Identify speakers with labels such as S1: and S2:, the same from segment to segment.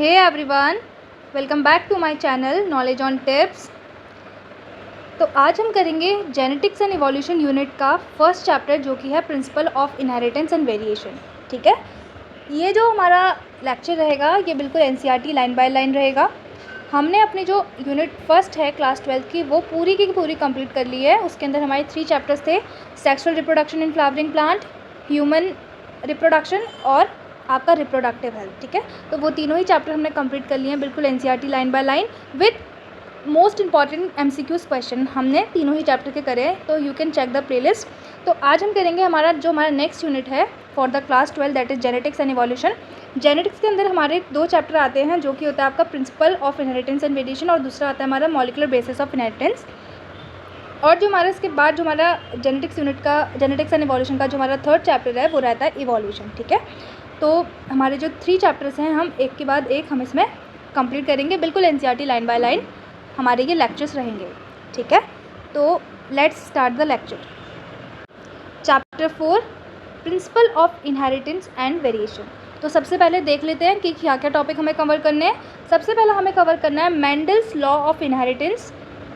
S1: Hey everyone, welcome back to my channel knowledge on tips. तो आज हम करेंगे जेनेटिक्स एंड इवोल्यूशन यूनिट का फर्स्ट चैप्टर जो कि है principle of inheritance and variation. ठीक है, ये जो हमारा लेक्चर रहेगा ये बिल्कुल एनसीईआरटी लाइन बाय लाइन रहेगा। हमने अपनी जो यूनिट फर्स्ट है क्लास 12 की वो पूरी की पूरी कंप्लीट कर ली है। उसके अंदर हमारे 3 चैप्टर्स थे, sexual reproduction in flowering plant, human reproduction और आपका रिप्रोडक्टिव हेल्थ। ठीक है, तो वो तीनों ही चैप्टर हमने कंप्लीट कर लिए हैं बिल्कुल NCERT line by line with most important MCQs question हमने तीनों ही चैप्टर के करे हैं। तो you can check the playlist. तो आज हम करेंगे हमारा नेक्स्ट यूनिट है for the class 12 that is genetics and evolution. Genetics के अंदर हमारे 2 चैप्टर आते हैं जो कि होता है आपका principal of inheritance and variation और दूसरा आता है हमारा मॉलिक्यूलर बेसिस ऑफ इनहेरिटेंस। और जो हमारा इसके बाद जो हमारा जेनेटिक्स यूनिट का जेनेटिक्स एंड इवोल्यूशन का जो हमारा थर्ड चैप्टर है वो रहता है इवोल्यूशन। ठीक है, तो हमारे जो 3 चैप्टर्स हैं हम एक के बाद एक हम इसमें कंप्लीट करेंगे बिल्कुल एनसीईआरटी लाइन बाय लाइन हमारे ये लेक्चर्स रहेंगे। ठीक है, तो let's start the lecture. Chapter 4 principal of inheritance and variation. तो सबसे पहले देख लेते हैं कि क्या क्या टॉपिक हमें कवर करने हैं। सबसे पहले हमें कवर करना है Mendel's law of inheritance,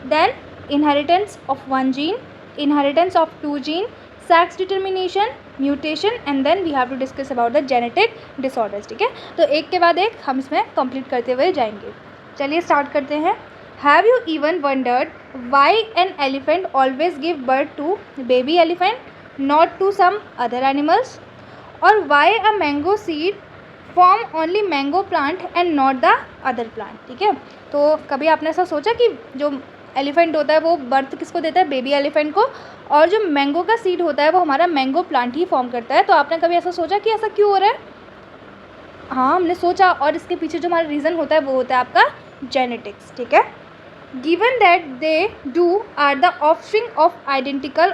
S1: then inheritance of 1 gene, inheritance of 2 gene, sex determination, mutation and then we have to discuss about the genetic disorders. ठीक है, तो एक के बाद एक हम इसमें कंप्लीट करते हुए जाएंगे। चलिए स्टार्ट करते हैं। Have you even wondered why an elephant always give birth to baby elephant not to some other animals, और why a mango seed form only mango plant and not the other plant. ठीक है, तो कभी आपने ऐसा सोचा कि जो एलिफेंट होता है वो बर्थ किसको देता है? बेबी एलिफेंट को, और जो मैंगो का सीड होता है वो हमारा मैंगो प्लांट ही फॉर्म करता है। तो आपने कभी ऐसा सोचा कि ऐसा क्यों हो रहा है? हाँ, हमने सोचा, और इसके पीछे जो हमारा रीज़न होता है वो होता है आपका जेनेटिक्स। ठीक है, given that they do are the offspring of identical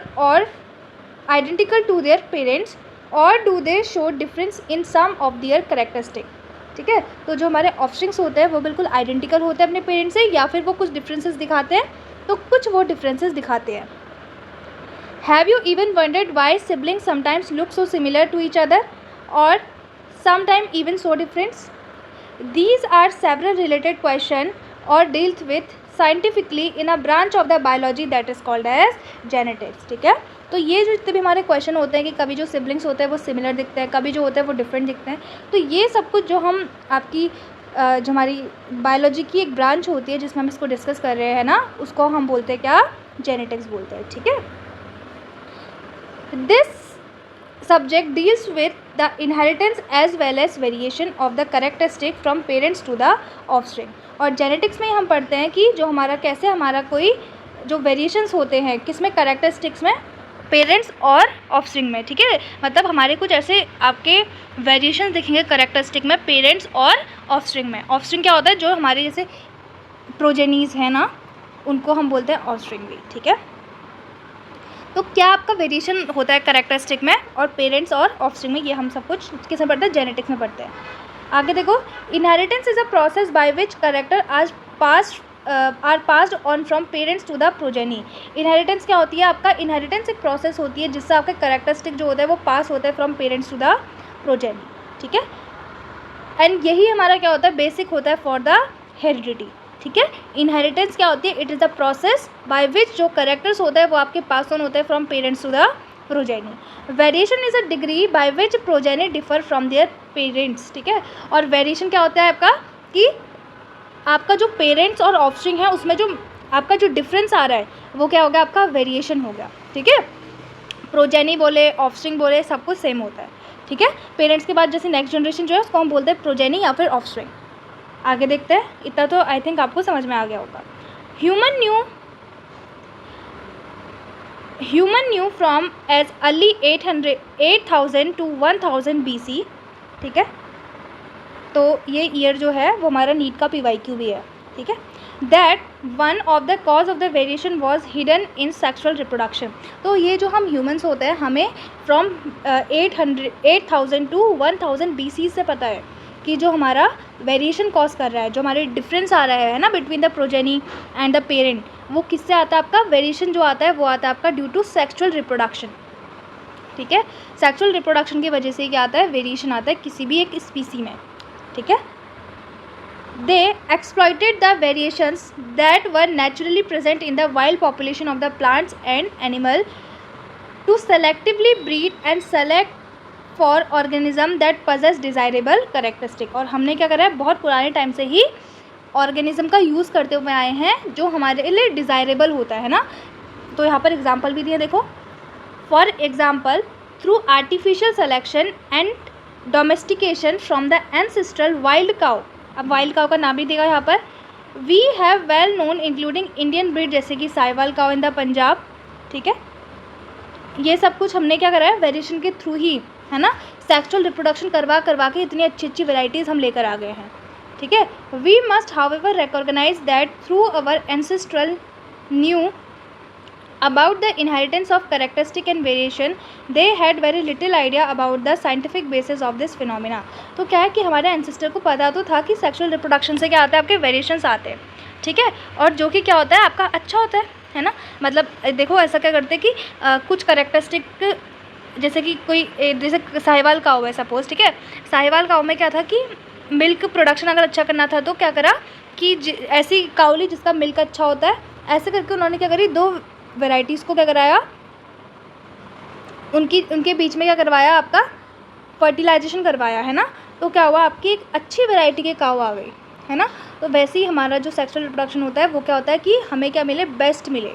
S1: to their parents और do they show difference in some of their characteristic. ठीक है, तो जो हमारे ऑफस्प्रिंग्स होते हैं वो बिल्कुल आइडेंटिकल होते हैं अपने पेरेंट्स से, या फिर वो कुछ डिफरेंसेस दिखाते हैं, तो कुछ वो डिफरेंसेस दिखाते हैं। Have you even wondered why siblings sometimes look so similar to each other और sometime even so difference? These are several related question or dealt with scientifically in a branch of the biology that is called as genetics। ठीक है, तो ये जो जितने भी हमारे question होते हैं कि कभी जो सिबलिंग्स होते हैं वो सिमिलर दिखते हैं, कभी जो होते हैं वो डिफरेंट दिखते हैं, तो ये सब कुछ जो हम आपकी जो हमारी बायोलॉजी की एक ब्रांच होती है जिसमें हम इसको डिस्कस कर रहे हैं ना, उसको हम बोलते हैं क्या? जेनेटिक्स बोलते हैं। ठीक है, this subject deals with the inheritance as well as variation of the characteristic from parents to the offspring। और जेनेटिक्स में हम पढ़ते हैं कि जो हमारा कैसे हमारा कोई जो वेरिएशंस होते हैं किस में? कैरेक्टरिस्टिक्स में, पेरेंट्स और ऑफस्प्रिंग में। ठीक है, मतलब हमारे कुछ ऐसे आपके वेरिएशंस दिखेंगे कैरेक्टरिस्टिक में पेरेंट्स और ऑफस्प्रिंग में। ऑफस्प्रिंग क्या होता है? जो हमारे जैसे प्रोजेनीज हैं ना, उनको हम बोलते हैं ऑफस्प्रिंग भी। ठीक है, तो क्या आपका वेरिएशन होता है कैरेक्टरिस्टिक में और पेरेंट्स और ऑफस्प्रिंग में, ये हम सब कुछ किसमें पढ़ते हैं? जेनेटिक्स में पढ़ते हैं। आगे देखो, inheritance is a process by which character are passed on from parents to the progeny. Inheritance क्या होती है? आपका इनहेरिटेंस एक प्रोसेस होती है जिससे आपका कैरेक्टरिस्टिक जो होता है वो पास होता है from parents to the progeny. ठीक है, एंड यही हमारा क्या होता है? बेसिक होता है फॉर द हेरिडिटी। ठीक है, इनहेरिटेंस क्या होती है? It is the process by विच जो करेक्टर्स होता है वो आपके पास ऑन होता है from parents to the progeny. Variation is a degree by which progeny differ from their parents. ठीक है, और वेरिएशन क्या होता है आपका कि आपका जो पेरेंट्स और ऑफस्प्रिंग है उसमें जो आपका जो डिफरेंस आ रहा है वो क्या हो गया? आपका वेरिएशन हो गया। ठीक है, प्रोजेनी बोले ऑफस्प्रिंग बोले सब कुछ सेम होता है। ठीक है, पेरेंट्स के बाद जैसे नेक्स्ट जनरेशन जो है उसको हम बोलते हैं प्रोजेनी या फिर ऑफस्प्रिंग। आगे देखते हैं, इतना तो आई थिंक आपको समझ में आ गया होगा। Human new from as early 8000 to 1000 BC। ठीक है, तो ये ईयर जो है वो हमारा नीट का PYQ भी है। ठीक है, that one of the cause of the variation was hidden in sexual reproduction. तो ये जो हम ह्यूमन्स होते हैं हमें फ्रॉम 8000 टू 1000 BC से पता है कि जो हमारा वेरिएशन कॉज कर रहा है, जो हमारे डिफरेंस आ रहा है ना between the progeny and the parent, वो किससे आता है? आपका वेरिएशन जो आता है वो आता है आपका ड्यू टू सेक्सुअल रिप्रोडक्शन। ठीक है, सेक्सुअल रिप्रोडक्शन की वजह से क्या आता है? वेरिएशन आता है किसी भी एक स्पीसी में। ठीक है, they exploited the variations that were naturally present in the wild population of the plants and animal to selectively breed and select for organism that possess desirable characteristic. और हमने क्या करा है, बहुत पुराने टाइम से ही ऑर्गेनिज्म का यूज़ करते हुए आए हैं जो हमारे लिए डिज़ायरेबल होता है ना। तो यहाँ पर एग्जाम्पल भी दिए, देखो। For example, through artificial selection and domestication from the ancestral wild cow. अब वाइल्ड काउ का नाम भी देगा यहाँ पर। We have well known including Indian breed जैसे कि Sahiwal cow in the Punjab, ठीक है। ये सब कुछ हमने क्या करा है, वेरिएशन के थ्रू ही, है ना, सेक्सुअल रिप्रोडक्शन करवा के इतनी अच्छी अच्छी वेराइटीज़ हम लेकर आ गए हैं, ठीक है। We must however recognize that through our ancestral new about the inheritance of characteristic and variation, they had very little idea about the scientific basis of this phenomena। तो क्या है कि हमारे एंसेस्टर को पता तो था कि सेक्सुअल रिप्रोडक्शन से क्या आता है, आपके वेरिएशंस आते हैं, ठीक है, और जो कि क्या होता है, आपका अच्छा होता है ना। मतलब देखो ऐसा क्या करते हैं कि कुछ करेक्टरिस्टिक, जैसे कि कोई जैसे साहिवाल काऊ है सपोज, ठीक है। साहिवाल काऊ में क्या था कि मिल्क प्रोडक्शन अगर अच्छा करना था तो क्या करा कि ऐसी काऊ ली जिसका मिल्क अच्छा होता है, ऐसे करके उन्होंने क्या करी, दो वेराइटीज़ को क्या कराया, उनके बीच में क्या करवाया, आपका फर्टिलाइजेशन करवाया, है ना। तो क्या हुआ, आपकी एक अच्छी वैरायटी के काऊ आ गई, है ना। तो वैसे ही हमारा जो सेक्सुअल रिप्रोडक्शन होता है वो क्या होता है कि हमें क्या मिले, बेस्ट मिले,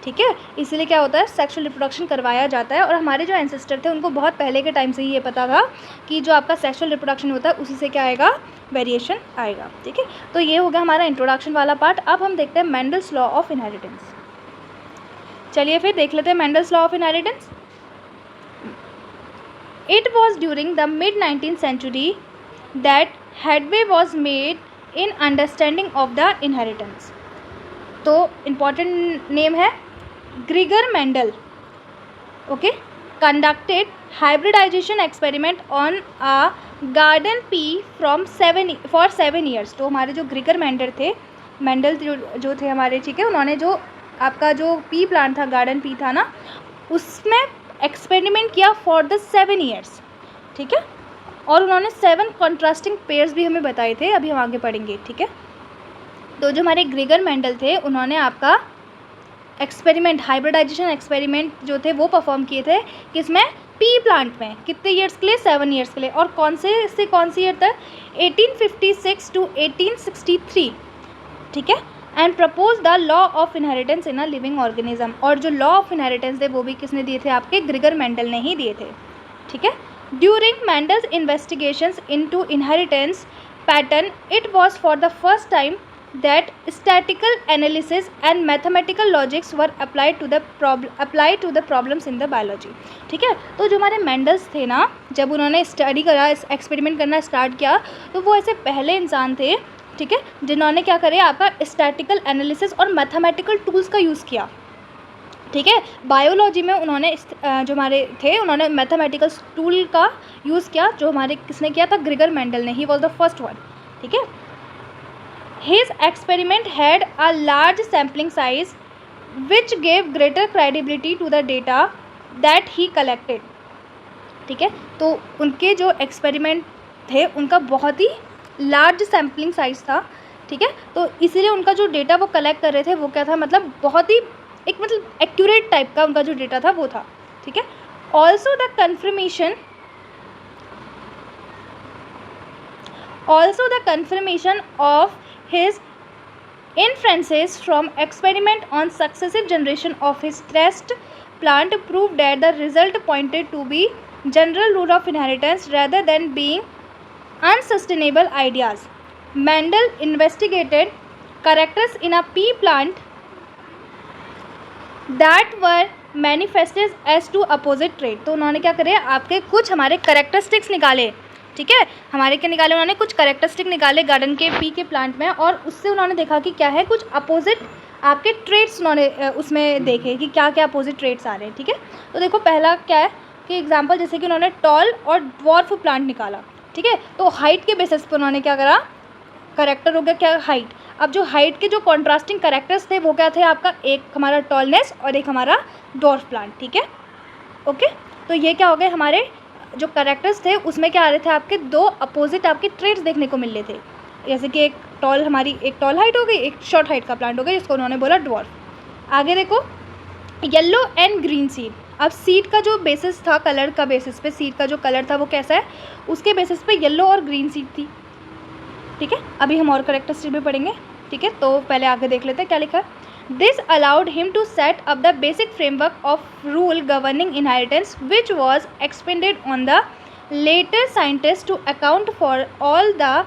S1: ठीक है। इसलिए क्या होता है, सेक्सुअल रिप्रोडक्शन करवाया जाता है। और हमारे जो एंसेस्टर थे उनको बहुत पहले के टाइम से ही ये पता था कि जो आपका सेक्सुअल रिप्रोडक्शन होता है उसी से क्या आएगा, वेरिएशन आएगा, ठीक है। तो ये हो गया हमारा इंट्रोडक्शन वाला पार्ट। अब हम देखते हैं मेंडल्स लॉ ऑफ इनहेरिटेंस। चलिए फिर देख लेते हैं Mendel's law of inheritance. It was during the mid 19th century that headway was made in understanding of the inheritance. तो इम्पॉर्टेंट नेम है Gregor Mendel, okay. Conducted hybridization experiment on a garden pea for 7 years। तो हमारे जो ग्रीगर Mendel जो थे हमारे, ठीक है, उन्होंने जो आपका जो पी प्लांट था, गार्डन पी था ना, उसमें एक्सपेरिमेंट किया फॉर द 7 years, ठीक है। और उन्होंने 7 कॉन्ट्रास्टिंग पेयर्स भी हमें बताए थे, अभी हम आगे पढ़ेंगे, ठीक है। तो जो हमारे ग्रीगर मेंडल थे उन्होंने आपका एक्सपेरिमेंट, हाइब्रिडाइजेशन एक्सपेरिमेंट जो थे वो परफॉर्म किए थे, किसमें, पी प्लांट में। कितने ईयर्स के लिए, 7 years के लिए। और कौन सी ईयर तक, 1856 to 1863, ठीक है। And propose the law of inheritance in a living organism. और जो लॉ ऑफ इनहेरिटेंस थे वो भी किसने दिए थे, आपके ग्रीगर मेंडल ने ही दिए थे, ठीक है। During Mendel's investigations into inheritance pattern, it was for the first time that statistical analysis and mathematical logics were applied to the problems in the biology, ठीक है। तो जो हमारे मेंडल्स थे ना, जब उन्होंने स्टडी करा, एक्सपेरिमेंट करना स्टार्ट किया, तो वो ऐसे पहले इंसान थे, ठीक है, जिन्होंने क्या करे, आपका स्टैटिकल एनालिसिस और मैथमेटिकल टूल्स का यूज़ किया, ठीक है। बायोलॉजी में उन्होंने जो हमारे थे उन्होंने मैथमेटिकल टूल का यूज़ किया, जो हमारे किसने किया था, ग्रीगर मेंडल ने, he was the first one, ठीक है। His experiment had a large sampling size which gave greater credibility to the data that he collected, ठीक है। तो उनके जो एक्सपेरिमेंट थे उनका बहुत ही लार्ज सैम्पलिंग साइज था, ठीक है। तो इसीलिए उनका जो डेटा वो कलेक्ट कर रहे थे वो क्या था, मतलब बहुत ही एक मतलब एक्यूरेट टाइप का उनका जो डेटा था वो था, ठीक है। Also the confirmation of his inferences from experiment on successive generation of his test plant proved that the result pointed to be general rule of inheritance rather than being unsustainable ideas. Mendel investigated characters in a pea plant that were manifested as two opposite traits। तो उन्होंने क्या करे, आपके कुछ हमारे characteristics निकाले, ठीक है। हमारे क्या निकाले, उन्होंने कुछ करेक्टरिस्टिक निकाले गार्डन के पी के प्लांट में, और उससे उन्होंने देखा कि क्या है, कुछ अपोजिट आपके ट्रेट्स उन्होंने उसमें देखे कि क्या क्या अपोजिट ट्रेट्स आ रहे हैं, ठीक है। तो देखो पहला क्या है कि एग्जांपल, जैसे कि उन्होंने टॉल और ड्वार्फ प्लांट निकाला, ठीक है। तो हाइट के बेसिस पर उन्होंने क्या करा, करेक्टर हो गया क्या, हाइट। अब जो हाइट के जो कॉन्ट्रास्टिंग करेक्टर्स थे वो क्या थे, आपका एक हमारा टॉलनेस और एक हमारा ड्वार्फ प्लांट, ठीक है, ओके। तो ये क्या हो गए, हमारे जो करेक्टर्स थे उसमें क्या आ रहे थे, आपके दो अपोजिट आपके ट्रेट्स देखने को मिल रहे थे। जैसे कि एक टॉल हाइट हो गई, एक शॉर्ट हाइट का प्लांट हो गया, जिसको उन्होंने बोला ड्वार्फ। आगे देखो, येलो एंड ग्रीन सीड। अब सीड का जो बेसिस था, कलर का बेसिस पे सीड का जो कलर था वो कैसा है, उसके बेसिस पे येलो और ग्रीन सीड थी। ठीक है, अभी हम और करेक्टरिस्टिक भी पढ़ेंगे। ठीक है, तो पहले आगे देख लेते हैं क्या लिखा है। This allowed him to set up the basic framework of rule governing inheritance which was expanded on the later scientist to account for all the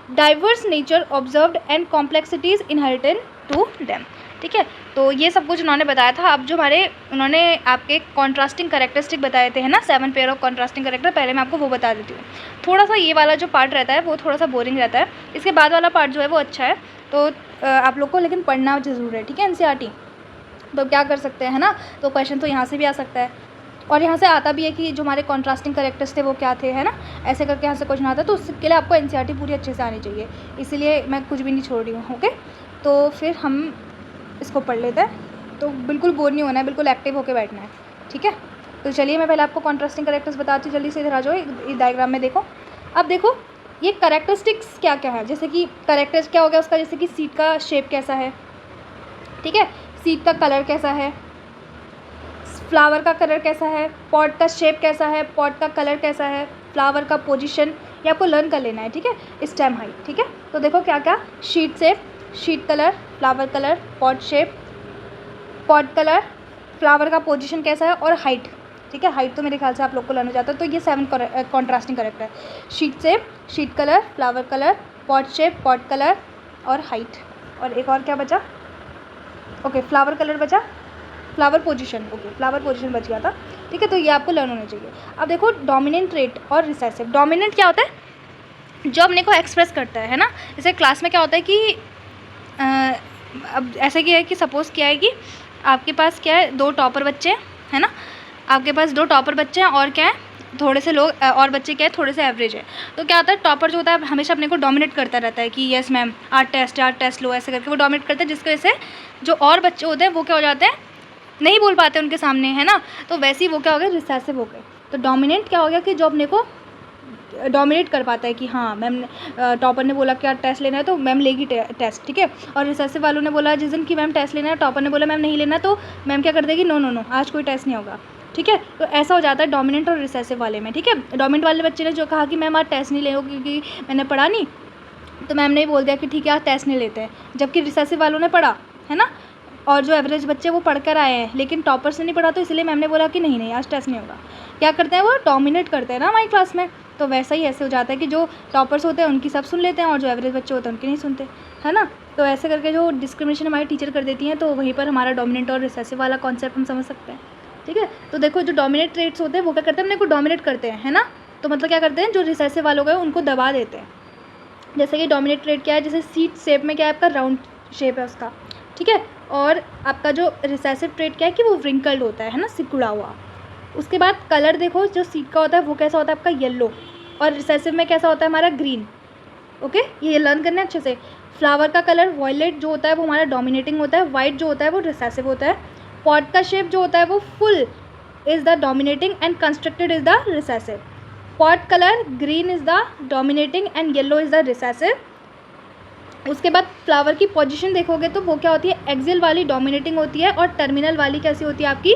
S1: diverse nature observed and complexities inherited to them. ठीक है, तो ये सब कुछ उन्होंने बताया था। अब जो उन्होंने आपके कॉन्ट्रास्टिंग करेक्टरिस्टिक बताए थे, है ना, 7 पेयर ऑफ कॉन्ट्रास्टिंग करेक्टर, पहले मैं आपको वो बता देती हूँ। थोड़ा सा ये वाला जो पार्ट रहता है वो थोड़ा सा बोरिंग रहता है, इसके बाद वाला पार्ट जो है वो अच्छा है। तो आप लोग को लेकिन पढ़ना ज़रूर है। ठीक है, एनसीईआरटी तो क्या कर सकते हैं, है ना, तो क्वेश्चन तो यहाँ से भी आ सकता है और यहाँ से आता भी है कि जो हमारे कॉन्ट्रास्टिंग करेक्टर्स थे वो क्या थे, है ना, ऐसे करके यहाँ से क्वेश्चन आता है। तो उसके लिए आपको एनसीईआरटी पूरी अच्छे से आनी चाहिए, इसीलिए मैं कुछ भी नहीं छोड़ रही हूँ। ओके, तो फिर हम इसको पढ़ लेते हैं। तो बिल्कुल बोर नहीं होना है, बिल्कुल एक्टिव होकर बैठना है। ठीक है, तो चलिए मैं पहले आपको कॉन्ट्रास्टिंग करेक्टर्स बताती हूँ। जल्दी से इधर आ जाओ, इस डायग्राम में देखो। अब देखो ये करेक्टरिस्टिक्स क्या क्या है, जैसे कि करेक्टर्स क्या हो गया उसका, जैसे कि सीड का शेप कैसा है, ठीक है, सीड का कलर कैसा है, फ्लावर का कलर कैसा है, पॉट का शेप कैसा है, पॉट का कलर कैसा है, फ्लावर का पोजीशन, ये आपको लर्न कर लेना है। ठीक है, स्टेम हाइट। ठीक है, तो देखो क्या क्या, sheet shape, sheet colour, flower colour, pot shape, pot colour, flower का पोजीशन कैसा है और हाइट। ठीक है, हाइट तो मेरे ख्याल से आप लोग को लर्न हो जाता है। तो ये 7 कॉन्ट्रास्टिंग करेक्टर है, sheet shape, sheet colour, flower colour, pot shape, pot colour और हाइट। और एक और क्या बचा, ओके फ्लावर कलर बचा, flower position, okay flower position बच गया था। ठीक है, तो ये आपको लर्न होना चाहिए। अब देखो डोमिनेंट ट्रेट और रिसेसिव। डोमिनेंट क्या होता है, जो अपने को एक्सप्रेस करता है ना, जैसे क्लास में क्या होता है कि अब ऐसा क्या है कि सपोज़ क्या है कि आपके पास क्या है, 2 टॉपर बच्चे हैं ना, आपके पास 2 टॉपर बच्चे हैं और क्या है, थोड़े से लोग और बच्चे क्या है, थोड़े से एवरेज है। तो क्या होता है, टॉपर जो होता है हमेशा अपने को डोमिनेट करता रहता है कि यस मैम आज टेस्ट लो, ऐसे करके वो डोमिनेट करता है, जिसकी वजह से जो और बच्चे होते हैं वो क्या हो जाते हैं, नहीं बोल पाते उनके सामने, है ना। तो वैसे ही वो क्या हो गया, रिसेसिव हो गए। तो डोमिनेंट क्या हो गया कि जो अपने को डोमिनेट कर पाता है कि हाँ मैम, टॉपर ने बोला कि यार टेस्ट लेना है तो मैम लेगी टेस्ट। ठीक है, और रिसेसिव वालों ने बोला जिस दिन कि मैम टेस्ट लेना है, टॉपर ने बोला मैम नहीं लेना, तो मैम क्या कर देगी, नो आज कोई टेस्ट नहीं होगा। ठीक है, तो ऐसा हो जाता है डोमिनेंट और रिसेसिव वाले में। ठीक है, डोमिनेंट वाले बच्चे ने जो कहा कि मैम आज टेस्ट नहीं लेगा क्योंकि मैंने पढ़ा नहीं, तो मैम ने बोल दिया कि ठीक है आज टेस्ट नहीं लेते हैं, जबकि रिसेसिव वालों ने पढ़ा, है ना, और जो एवरेज बच्चे वो पढ़ कर आए हैं लेकिन टॉपर से नहीं पढ़ा, तो इसलिए मैम ने बोला कि नहीं आज टेस्ट नहीं होगा। क्या करते हैं वो, डोमिनेट करते हैं ना हमारी क्लास में। तो वैसा ही ऐसे हो जाता है कि जो टॉपर्स होते हैं उनकी सब सुन लेते हैं और जो एवरेज बच्चे होते हैं उनकी नहीं सुनते, है ना। तो ऐसे करके जो डिस्क्रिमिनेशन हमारी टीचर कर देती हैं, तो वहीं पर हमारा डोमिनेंट और रिसेसिव वाला कॉन्सेप्ट हम समझ सकते हैं। ठीक है, तो देखो जो डोमिनेट ट्रेट्स होते हैं वो क्या करते हैं, अपने को डोमिनेट करते हैं, है ना। तो मतलब क्या करते हैं, जो रिसेसिव वालों को उनको दबा देते हैं। जैसे कि डोमिनेट ट्रेट क्या है, जैसे सीट शेप में क्या है, आपका राउंड शेप है उसका। ठीक है, और आपका जो रिसेसिव ट्रेट क्या है कि वो व्रिंकल्ड होता है ना, सिकुड़ा हुआ। उसके बाद कलर देखो, जो सीट का होता है वो कैसा होता है आपका, येलो, और रिसेसिव में कैसा होता है हमारा, ग्रीन। ओके, ये लर्न करना है अच्छे से। फ्लावर का कलर वॉयलेट जो होता है वो हमारा डोमिनेटिंग होता है, वाइट जो होता है वो रिसेसिव होता है। पॉट का शेप जो होता है वो full is the dominating and constructed is the recessive. Pot colour green is the dominating and yellow is the recessive. उसके बाद फ्लावर की पोजीशन देखोगे तो वो क्या होती है, एक्सियल वाली डोमिनेटिंग होती है और टर्मिनल वाली कैसी होती है आपकी,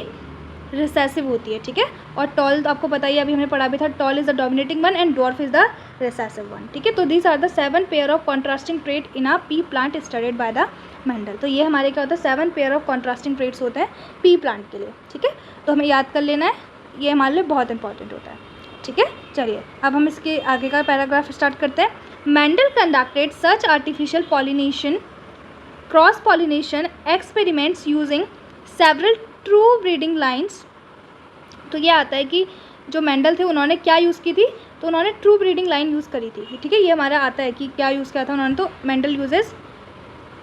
S1: रिसेसिव होती है। ठीक है, और टॉल तो आपको पता ही, अभी हमने पढ़ा भी था, tall is the dominating one and dwarf is the recessive one. ठीक है, तो these are the 7 pair of contrasting trait in a pea plant studied by the Mendel. तो ये हमारे क्या होता है, 7 पेयर ऑफ कॉन्ट्रास्टिंग ट्रेट्स होते हैं पी प्लांट के लिए। ठीक है, तो हमें याद कर लेना है, ये हमारे लिए बहुत इंपॉर्टेंट होता है। ठीक है, चलिए अब हम इसके आगे का पैराग्राफ स्टार्ट करते हैं। Mendel conducted such artificial pollination, cross pollination experiments using several true breeding lines. तो ये आता है कि जो मेंडल थे उन्होंने क्या यूज़ की थी, तो उन्होंने ट्रू ब्रीडिंग लाइन यूज़ करी थी। ठीक है, ये हमारा आता है कि क्या यूज़ किया था उन्होंने, तो मेंडल यूजेस,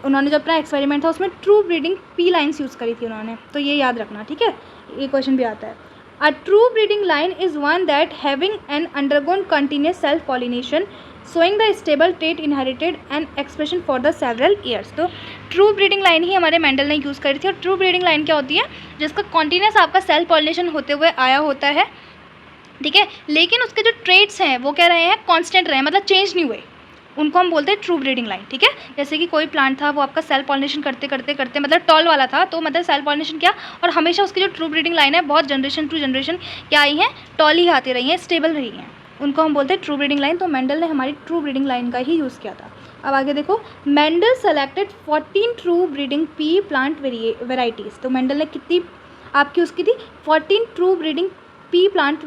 S1: उन्होंने जो अपना एक्सपेरिमेंट था उसमें true breeding P lines use करी थी उन्होंने, तो ये याद रखना। ठीक है, ये क्वेश्चन भी आता है। A true breeding line is one that having an undergone continuous self pollination showing the stable trait inherited and expression for the several years। तो ट्रू ब्रीडिंग लाइन ही हमारे मेंडल ने यूज़ करी थी। और ट्रू ब्रीडिंग लाइन क्या होती है, जिसका कॉन्टीन्यूस आपका सेल्फ पॉलिनेशन होते हुए आया होता है। ठीक है, लेकिन उसके जो ट्रेट्स हैं वो क्या रहे हैं, कांस्टेंट रहे हैं, मतलब चेंज नहीं हुए, उनको हम बोलते हैं ट्रू ब्रीडिंग लाइन, ठीक है। जैसे कि कोई प्लांट था वो आपका सेल्फ पॉलिनेशन करते करते मतलब टॉल वाला था, तो मतलब सेल्फ पॉलिनेशन किया, और हमेशा उसकी जो ट्रू ब्रीडिंग लाइन है बहुत जनरेशन टू जनरेशन क्या आई हैं, टॉल ही आती रही हैं, स्टेबल रही हैं, उनको हम बोलते हैं ट्रू ब्रीडिंग लाइन। तो मेंडल ने हमारी ट्रू ब्रीडिंग लाइन का ही यूज़ किया था। अब आगे देखो, Mendel selected 14 true breeding pea plant varieties. तो मेंडल ने कितनी आपकी उसकी थी 14 true breeding pea plant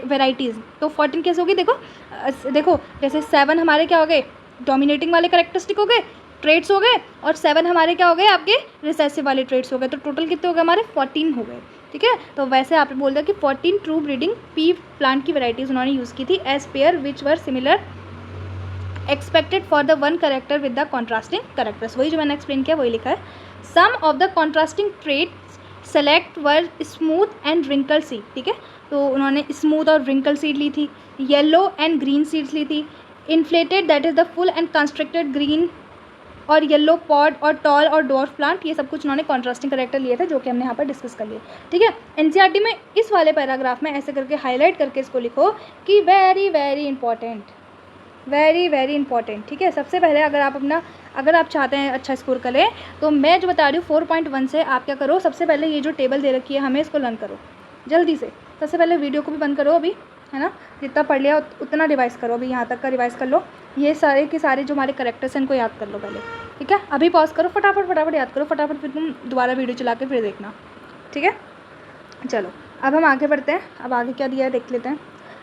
S1: varieties. तो 14 कैसे होगी, देखो जैसे 7 हमारे क्या हो गए, डोमिनेटिंग वाले करेक्टरिस्टिक हो गए, ट्रेड्स हो गए, और 7 हमारे क्या हो गए, आपके रिसेसिव वाले ट्रेड्स हो गए। तो टोटल कितने हो गए हमारे 14 हो गए, ठीक है। तो वैसे आपने बोल दिया कि 14 ट्रू ब्रीडिंग पी प्लांट की वेराइटीज़ उन्होंने यूज़ की थी as pair which were similar expected for the one character with the contrasting characters. वही जो मैंने एक्सप्लेन किया वही लिखा है। Some of the contrasting traits select were smooth and wrinkle seed, ठीक है। तो उन्होंने स्मूथ और रिंकल सीड ली थी, येलो एंड ग्रीन सीड्स ली थी, inflated that is the full and constructed green और येलो पॉड और टॉल और डॉर्फ प्लांट, ये सब कुछ उन्होंने कॉन्ट्रास्टिंग करेक्टर लिए थे जो कि हमने यहाँ पर डिस्कस कर लिए, ठीक है। एनसीईआरटी में इस वाले पैराग्राफ में ऐसे करके हाईलाइट करके इसको लिखो कि very very important, very very important, ठीक है। सबसे पहले अगर आप चाहते हैं अच्छा स्कोर करें तो मैं जो बता रही हूँ 4.1 से आप क्या करो, सबसे पहले ये जो टेबल दे रखी है हमें इसको लर्न करो जल्दी से। सबसे पहले वीडियो को भी बंद करो अभी, है ना, जितना पढ़ लिया उतना रिवाइज़ करो, अभी यहाँ तक का रिवाइज़ कर लो, ये सारे के सारे जो हमारे करेक्टर्स हैं इनको याद कर लो पहले, ठीक है। अभी पॉज करो, फटाफट याद करो, फटाफट फिर तुम दोबारा वीडियो चला के फिर देखना, ठीक है। चलो अब हम आगे बढ़ते हैं। अब आगे क्या दिया है देख लेते हैं।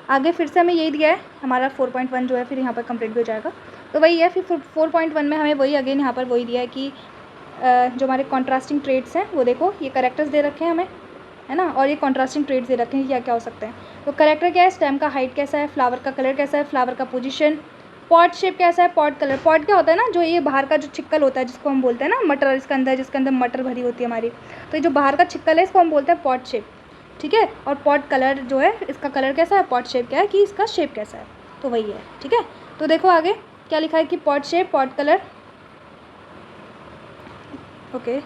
S1: आगे फिर से हमें यही दिया है, हमारा 4.1 जो है फिर यहाँ पर कंप्लीट भी हो जाएगा। तो वही है, फिर 4.1 में हमें वही अगेन यहाँ पर वही दिया है कि जो हमारे कॉन्ट्रास्टिंग ट्रेड्स हैं वो देखो, ये करेक्टर्स दे रखे हैं हमें, है ना, और ये कॉन्ट्रास्टिंग ट्रेड्स दे रखे हैं क्या क्या हो सकते हैं। तो करेक्टर क्या है, स्टेम का हाइट कैसा है, फ्लावर का कलर कैसा है, फ्लावर का पोजीशन, पॉट शेप कैसा है, पॉट कलर, पॉट क्या होता है ना, जो ये बाहर का जो छिक्कल होता है जिसको हम बोलते हैं ना मटर, जिसके अंदर मटर भरी होती है हमारी, तो ये जो बाहर का छिक्कल है इसको हम बोलते हैं पॉट शेप, ठीक है। और पॉट कलर जो है, इसका कलर कैसा है, पॉट शेप क्या है कि इसका शेप कैसा है, तो वही है, ठीक है। तो देखो आगे क्या लिखा है कि pot shape, pot colour, okay,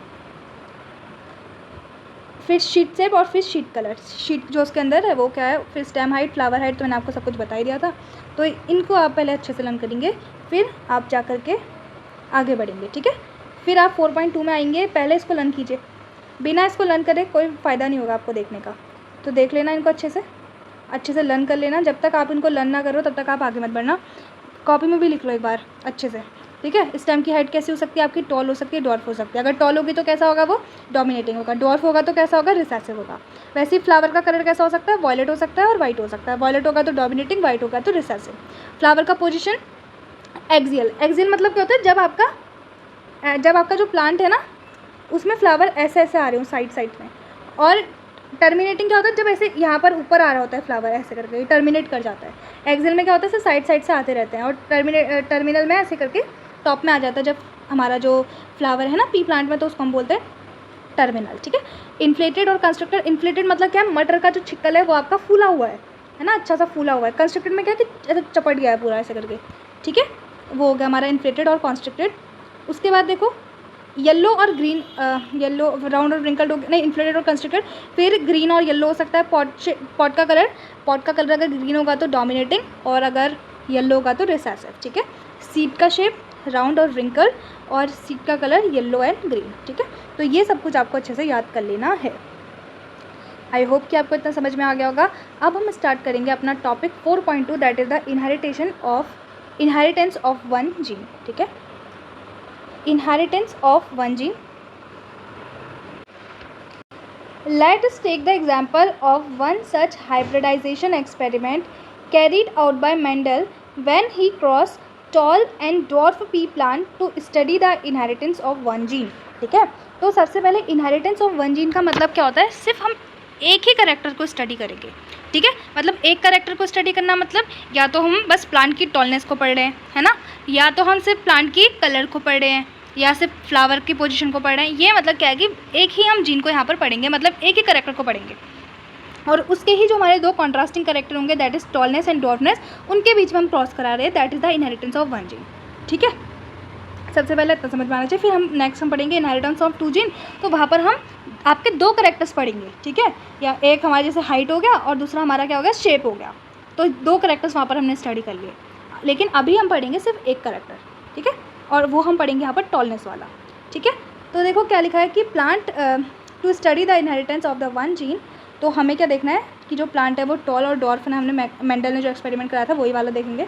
S1: fish sheet shape और फिश शीट कलर, शीट जो उसके अंदर है वो क्या है, फिर स्टेम हाइट, फ्लावर हाइट, तो मैंने आपको सब कुछ बता ही दिया था। तो इनको आप पहले अच्छे से लर्न करेंगे, फिर आप जा कर के आगे बढ़ेंगे, ठीक है। फिर आप 4.2 में आएंगे, पहले इसको लर्न कीजिए, बिना इसको लर्न करे कोई फ़ायदा नहीं होगा आपको देखने का। तो देख लेना इनको अच्छे से लर्न कर लेना। जब तक आप इनको लर्न ना करो तब तक आप आगे मत बढ़ना। कॉपी में भी लिख लो एक बार अच्छे से, ठीक है। स्टेम की हाइट कैसी हो सकती है आपकी, टॉल हो सकती है, डॉर्फ हो सकती है। अगर टॉल होगी तो कैसा होगा वो, डोमिनेटिंग होगा, डॉर्फ होगा तो कैसा होगा, रिसेसिव होगा। वैसे ही फ्लावर का कलर कैसा हो सकता है, वॉयलेट हो सकता है और वाइट हो सकता है। वॉयलेट होगा तो डोमिनेटिंग, वाइट होगा तो रिसेसिव। फ्लावर का पोजीशन एक्सियल मतलब क्या होता है, जब आपका जो प्लांट है ना उसमें फ्लावर ऐसे ऐसे आ रहे हो साइड में। और टर्मिनेटिंग क्या होता है, जब ऐसे यहाँ पर ऊपर आ रहा होता है फ्लावर ऐसे करके टर्मिनेट कर जाता है। एक्सियल में क्या होता है, साइड से आते रहते हैं। और टर्मिनल में ऐसे करके टॉप में आ जाता है जब हमारा जो फ्लावर है ना पी प्लांट में, तो उसको हम बोलते हैं टर्मिनल, ठीक है। इन्फ्लेटेड और कंस्ट्रक्टेड, इन्फ्लेटेड मतलब क्या है, मटर का जो छिक्कल है वो आपका फूला हुआ है ना, अच्छा सा फूला हुआ है। कंस्ट्रक्टेड में क्या है कि ऐसे चपट गया है पूरा ऐसे करके, ठीक है, वो हो गया हमारा इन्फ्लेटेड और कंस्ट्रक्टेड। उसके बाद देखो येलो और ग्रीन, येलो राउंड और रिंकल्ड हो गया, नहीं इन्फ्लेटेड और कंस्ट्रक्टेड। फिर ग्रीन और येलो हो सकता है। पॉट का कलर अगर ग्रीन होगा तो डोमिनेटिंग और अगर येलो होगा तो रिसेसिव, ठीक है। सीड का शेप राउंड और रिंकल और सीड का कलर येलो एंड ग्रीन, ठीक है। तो ये सब कुछ आपको अच्छे से याद कर लेना है। आई होप कि आपको इतना समझ में आ गया होगा। अब हम स्टार्ट करेंगे अपना topic 4.2 that is the inheritance of one gene, ठीक है। Inheritance of one gene. Let us take the example of one such hybridization experiment carried out by Mendel when he crossed tall and dwarf pea plant to study the inheritance of one gene, ठीक है। तो सबसे पहले inheritance of one gene का मतलब क्या होता है, सिर्फ हम एक ही करेक्टर को स्टडी करेंगे, ठीक है। मतलब एक करेक्टर को स्टडी करना मतलब या तो हम बस प्लांट की टॉलनेस को पढ़ रहे हैं, है ना, या तो हम सिर्फ प्लांट की कलर को पढ़ रहे हैं, या सिर्फ फ्लावर की पोजीशन को पढ़ रहे हैं। ये मतलब क्या है कि एक ही हम जीन को यहाँ पर पढ़ेंगे, मतलब एक ही करेक्टर को पढ़ेंगे, और उसके ही जो हमारे दो कॉन्ट्रास्टिंग करेक्टर होंगे that is tallness and dwarfness, उनके बीच में हम क्रॉस करा रहे हैं, that is the inheritance of one gene, ठीक है। सबसे पहले इतना समझ में आना चाहिए। फिर हम नेक्स्ट हम पढ़ेंगे इनहेरिटेंस ऑफ टू जीन, तो वहाँ पर हम आपके दो करेक्टर्स पढ़ेंगे, ठीक है। या एक हमारे जैसे हाइट हो गया और दूसरा हमारा क्या हो गया, शेप हो गया। तो दो करेक्टर्स वहाँ पर हमने स्टडी कर लिए। लेकिन अभी हम पढ़ेंगे सिर्फ एक करेक्टर, ठीक है, और वो हम पढ़ेंगे यहाँ पर टॉलनेस वाला, ठीक है। तो देखो क्या लिखा है कि plant to study the inheritance of the one gene. तो हमें क्या देखना है कि जो प्लांट है वो टॉल और डॉर्फ है, हमने मेंडल ने जो एक्सपेरिमेंट कराया था वही वाला देखेंगे।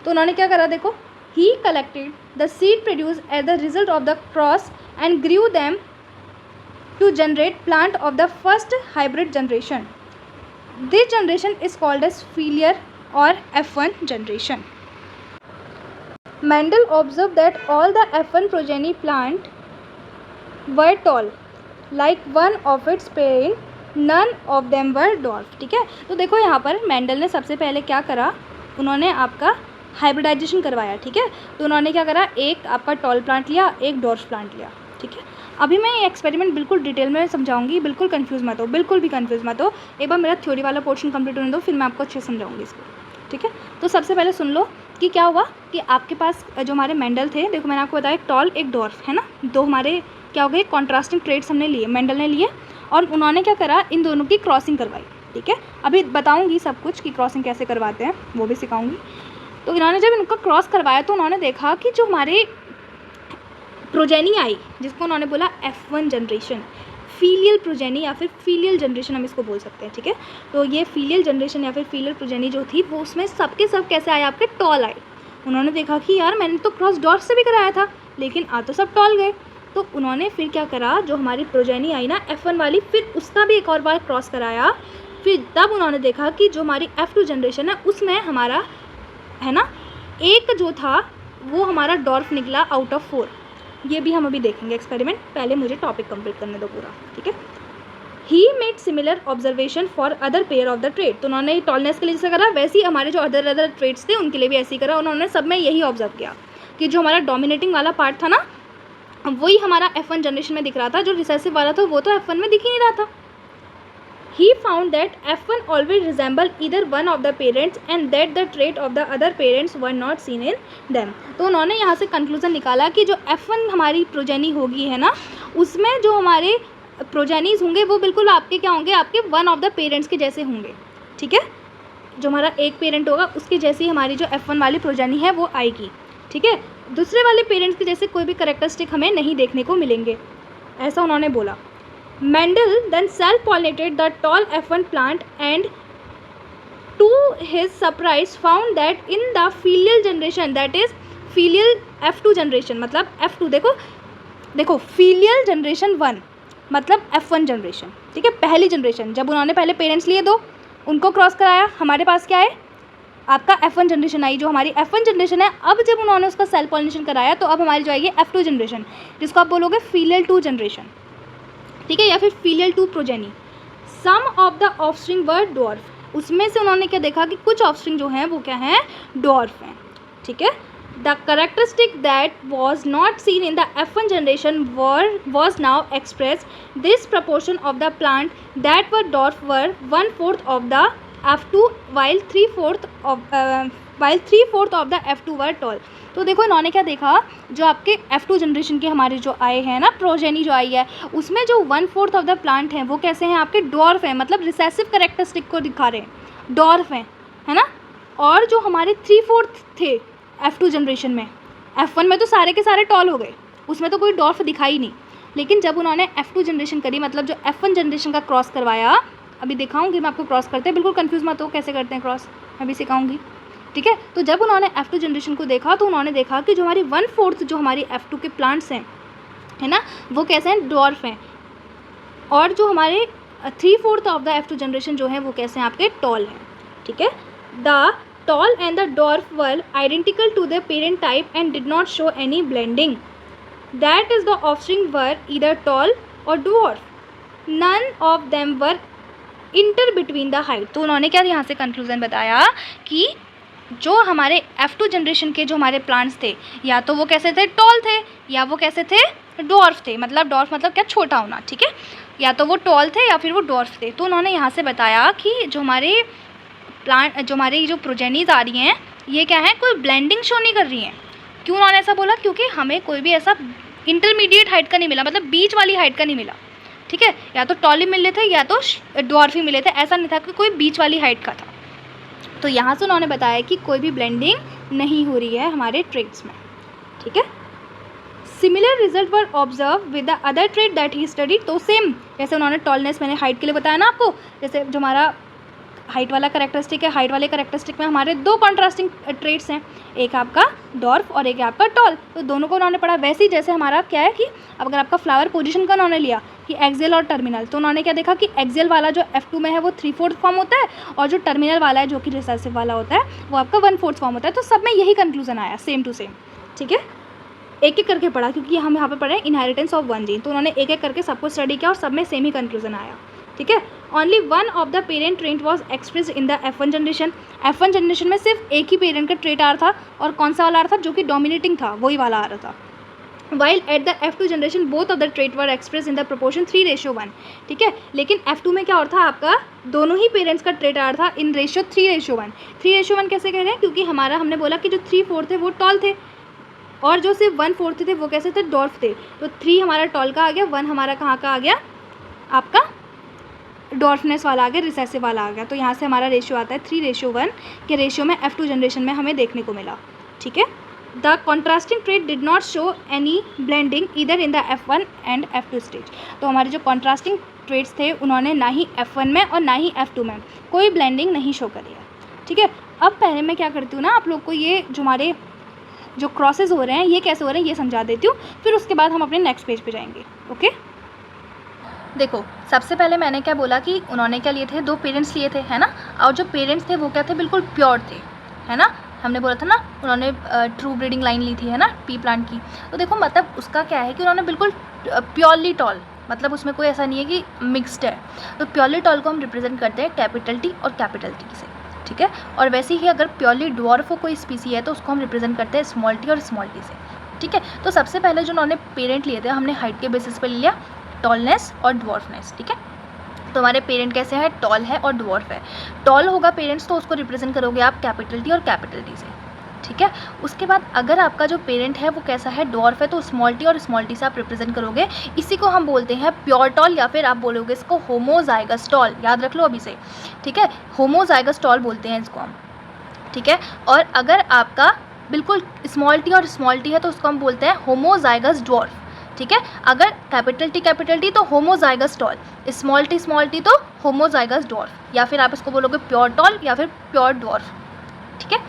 S1: तो उन्होंने क्या करा, देखो, he collected the seed produce as the result of the cross and gave them to generate plant of the first hybrid generation. This generation is called as filial or F1 generation. Mendel observed that all the F1 progeny plant were tall, like one of its parent. None of them were dwarf. ठीक है, तो देखो यहाँ पर Mendel ने सबसे पहले क्या करा, उन्होंने आपका हाइब्रिडाइजेशन करवाया, ठीक है। तो उन्होंने क्या करा, एक आपका टॉल प्लांट लिया, एक डॉर्फ प्लांट लिया, ठीक है। अभी मैं ये एक्सपेरिमेंट बिल्कुल डिटेल में समझाऊंगी, बिल्कुल कंफ्यूज मत हो, बिल्कुल भी कंफ्यूज मत हो। एक बार मेरा थ्योरी वाला पोर्शन कंप्लीट होने दो, फिर मैं आपको अच्छे से समझाऊंगी इसको, ठीक है। तो सबसे पहले सुन लो कि क्या हुआ कि आपके पास जो हमारे मेंडल थे, देखो मैंने आपको बताया एक टॉल एक डॉर्फ है ना, दो हमारे क्या हो गए कॉन्ट्रास्टिंग ट्रेड्स हमने लिए, मेंडल ने लिए, और उन्होंने क्या करा, इन दोनों की क्रॉसिंग करवाई, ठीक है। अभी बताऊँगी सब कुछ कि क्रॉसिंग कैसे करवाते हैं, वो भी सिखाऊँगी। तो इन्होंने जब इनका क्रॉस करवाया तो उन्होंने देखा कि जो हमारे प्रोजेनी आई, जिसको उन्होंने बोला F1 जनरेशन, फीलियल प्रोजेनी या फिर फीलियल जनरेशन हम इसको बोल सकते हैं, ठीक है। तो ये फीलियल जनरेशन या फिर फीलियल प्रोजेनी जो थी वो उसमें सबके सब कैसे आए, आपके टॉल आए। उन्होंने देखा कि यार मैंने तो क्रॉस डॉर्फ से भी कराया था, लेकिन आ तो सब टॉल गए। तो उन्होंने फिर क्या करा, जो हमारी प्रोजेनी आई ना F1 वाली, फिर उसका भी एक और बार क्रॉस कराया। फिर तब उन्होंने देखा कि जो हमारी F2 जनरेशन है उसमें हमारा है ना, एक जो था वो हमारा डॉर्फ निकला आउट ऑफ 4। ये भी हम अभी देखेंगे एक्सपेरिमेंट, पहले मुझे टॉपिक कंप्लीट करने दो पूरा, ठीक है। He made similar observation for other pair of the trade. तो उन्होंने टॉलनेस के लिए जैसे करा, वैसे ही हमारे जो अदर ट्रेड्स थे उनके लिए भी ऐसे ही करा। उन्होंने सब में यही ऑब्जर्व किया कि जो हमारा डोमिनेटिंग वाला पार्ट था ना, वही हमारा F1 जनरेशन में दिख रहा था, जो रिसेसिव वाला था वो तो F1 में दिख ही नहीं रहा था। He found that F1 always resembled either one of the parents and that the trait of the other parents were not seen in them. तो उन्होंने यहाँ से कंक्लूजन निकाला कि जो F1 हमारी प्रोजेनी होगी है ना, उसमें जो हमारे प्रोजेनीज होंगे वो बिल्कुल आपके क्या होंगे, आपके वन ऑफ द पेरेंट्स के जैसे होंगे, ठीक है। जो हमारा एक पेरेंट होगा उसके जैसी हमारी जो F1 वाली प्रोजेनी है वो आएगी, ठीक है। दूसरे वाले पेरेंट्स के जैसे कोई भी कैरेक्टरिस्टिक हमें नहीं देखने को मिलेंगे, ऐसा उन्होंने बोला। Mendel then self-pollinated the tall F1 plant and to his surprise found that in the filial generation, that is filial F2 generation, मतलब F2 देखो filial generation 1 मतलब F1 जनरेशन, ठीक है, पहली जनरेशन। जब उन्होंने पहले पेरेंट्स लिए दो, उनको क्रॉस कराया, हमारे पास क्या है, आपका F1 जनरेशन आई। जो हमारी F1 जनरेशन है, अब जब उन्होंने उसका सेल्फ पॉलिनेशन कराया तो अब हमारी जो आएगी F2 जनरेशन, जिसको आप बोलोगे filial 2 जनरेशन, ठीक है, या फिर फीलियल 2 प्रोजेनी। Some of the offspring were dwarf, उसमें से उन्होंने क्या देखा कि कुछ ऑफस्प्रिंग जो हैं वो क्या हैं, डॉर्फ हैं, ठीक है। The characteristic that was not seen in the F1 generation was now express this proportion of the plant that were dwarf were 1/4 of the F2 while 3/4 of the F2 were toll. तो देखो इन्होंने क्या देखा, जो आपके F2 generation के हमारे जो आए हैं ना प्रोजेनी जो आई है, उसमें जो 1/4 ऑफ द प्लांट हैं वो कैसे हैं, आपके डॉर्फ हैं, मतलब रिसेसिव कैरेक्टरिस्टिक को दिखा रहे हैं, डॉर्फ हैं, है ना। और जो हमारे 3/4 थे F2 जनरेशन में, F1 में तो सारे के सारे टॉल हो गए, उसमें तो कोई डॉर्फ दिखाई नहीं। लेकिन जब उन्होंने F2 जनरेशन करी, मतलब जो F1 जनरेशन का क्रॉस करवाया, अभी दिखाऊंगी मैं आपको क्रॉस करते हैं, बिल्कुल कंफ्यूज मत हो कैसे करते हैं क्रॉस, अभी सिखाऊंगी, ठीक है। तो जब उन्होंने F2 जनरेशन को देखा तो उन्होंने देखा कि जो हमारी 1/4 जो हमारी F2 के प्लांट्स हैं, है ना, वो कैसे हैं, डॉर्फ हैं, और जो हमारे 3/4 ऑफ द F2 जनरेशन जो है वो कैसे हैं, आपके टॉल हैं, ठीक है। The tall and the dwarf were identical to the parent type and did not show any blending, that is the offspring were either tall or dwarf, none of them were inter between the height. तो उन्होंने क्या यहाँ से conclusion बताया कि जो हमारे F2 generation के जो हमारे प्लांट्स थे, या तो वो कैसे थे, टॉल थे, या वो कैसे थे, डॉर्फ थे। मतलब डॉर्फ मतलब क्या, छोटा होना, ठीक है, या तो वो टॉल थे या फिर वो डॉर्फ थे। तो उन्होंने यहाँ से बताया कि जो हमारे प्लांट, जो हमारी जो प्रोजेनीज आ रही हैं, ये क्या है, कोई ब्लेंडिंग शो नहीं कर रही हैं। क्यों उन्होंने ऐसा बोला, क्योंकि हमें कोई भी ऐसा इंटरमीडिएट हाइट का नहीं मिला, मतलब बीच वाली हाइट का नहीं मिला, ठीक है, या तो टॉल ही मिले थे या तो डॉर्फ ही मिले थे, ऐसा नहीं था कि कोई बीच वाली हाइट का था। तो यहाँ से उन्होंने बताया कि कोई भी ब्लेंडिंग नहीं हो रही है हमारे ट्रेट्स में, ठीक है। Similar result were observe with the other trait that he study. तो सेम जैसे उन्होंने टॉलनेस, मैंने हाइट के लिए बताया ना आपको, जैसे जो हमारा हाइट वाला करेक्टरिस्टिक है, हाइट वाले करेक्टरिस्टिक में हमारे दो कॉन्ट्रास्टिंग ट्रेट्स हैं, एक आपका डॉर्फ और एक आपका टॉल। तो दोनों को उन्होंने पढ़ा। वैसे ही जैसे हमारा क्या है कि अब अगर आपका फ्लावर पोजीशन का उन्होंने लिया कि एक्सियल और टर्मिनल, तो उन्होंने क्या देखा कि एक्सियल वाला जो F2 में है वो 3/4 फॉर्म होता है, और जो टर्मिनल वाला है जो कि रिसेसिव वाला होता है वो आपका 1/4 फॉर्म होता है। तो सब में यही कंक्लूजन आया, सेम टू सेम, ठीक है। एक एक करके पढ़ा, क्योंकि हम यहाँ पे पढ़ रहे हैं इनहेरिटेंस ऑफ वन जीन, तो उन्होंने एक एक करके सबको स्टडी किया और सब में सेम ही कंक्लूजन आया, ठीक है। Only one of the parent trait was express in the F1 generation. F1 generation में सिर्फ एक ही पेरेंट का ट्रेट आ रहा था, और कौन सा वाला आ रहा था, जो कि डोमिनेटिंग था, वही वाला आ रहा था। While at the F2 generation both of the trait were express in the proportion 3:1, ठीक है। लेकिन F2 में क्या हो रहा था, आपका दोनों ही पेरेंट्स का ट्रेट आ रहा था इन रेशियो 3:1। 3:1 कैसे कह रहे हैं, क्योंकि हमारा हमने बोला कि जो 3/4 थे वो टॉल थे, और जो सिर्फ 1/4 थे वो कैसे थे, डॉर्फ थे। तो 3 हमारा टॉल का आ गया, 1 हमारा कहाँ का आ गया, आपका डॉर्फनेस वाला आ गया, रिसेसिव वाला आ गया। तो यहाँ से हमारा रेशियो आता है 3:1 के रेशियो में F2 जनरेशन में हमें देखने को मिला, ठीक है। The contrasting trait did not show any blending इधर in the F1 and F2 stage. तो हमारे जो कॉन्ट्रास्टिंग ट्रेट्स थे उन्होंने ना ही F1 में और ना ही F2 में कोई ब्लेंडिंग नहीं शो करी है, ठीक है। अब पहले मैं क्या करती हूँ ना, आप लोग को ये जो हमारे जो क्रॉसेस हो रहे हैं ये कैसे हो रहे हैं ये समझा देती हूँ, फिर उसके बाद हम अपने नेक्स्ट पेज पे जाएंगे, ओके। देखो, सबसे पहले मैंने क्या बोला कि उन्होंने क्या लिए थे, दो पेरेंट्स लिए थे, है ना। और जो पेरेंट्स थे वो क्या थे, बिल्कुल प्योर थे, है ना। हमने बोला था ना उन्होंने ट्रू ब्रीडिंग लाइन ली थी, है ना, पी प्लांट की। तो देखो मतलब उसका क्या है कि उन्होंने बिल्कुल प्योरली टॉल, मतलब उसमें कोई ऐसा नहीं है कि मिक्सड है। तो प्योरली टॉल को हम रिप्रेजेंट करते हैं कैपिटल T और कैपिटल T से, ठीक है। और वैसे ही अगर प्योरली ड्वार्फ हो कोई स्पीसी है तो उसको हम रिप्रेजेंट करते हैं स्मॉल t और स्मॉल t से, ठीक है। तो सबसे पहले जो उन्होंने पेरेंट लिए थे हमने हाइट के बेसिस पे लिया, टॉलनेस और ड्वार्फनेस, ठीक है। तो हमारे पेरेंट कैसे हैं, टॉल है और ड्वार्फ है। टॉल होगा पेरेंट्स तो उसको रिप्रेजेंट करोगे आप कैपिटल T और कैपिटल T से, ठीक है। उसके बाद अगर आपका जो पेरेंट है वो कैसा है, डॉर्फ है, तो स्मॉल t और स्मॉल t से आप रिप्रेजेंट करोगे। इसी को हम बोलते हैं प्योर टॉल, या फिर आप बोलोगे इसको होमोजाइगस टॉल, याद रख लो अभी से, ठीक है। होमोजाइगस टॉल बोलते हैं इसको हम, ठीक है। और अगर आपका बिल्कुल स्मॉल t और स्मॉल t है तो उसको हम बोलते हैं होमोजाइगस ड्वार्फ, ठीक है। अगर कैपिटल T तो होमोजाइगस टॉल, स्मॉल t तो होमोजाइगस ड्वार्फ, या फिर आप इसको बोलोगे प्योर टॉल या फिर प्योर ड्वार्फ, ठीक है।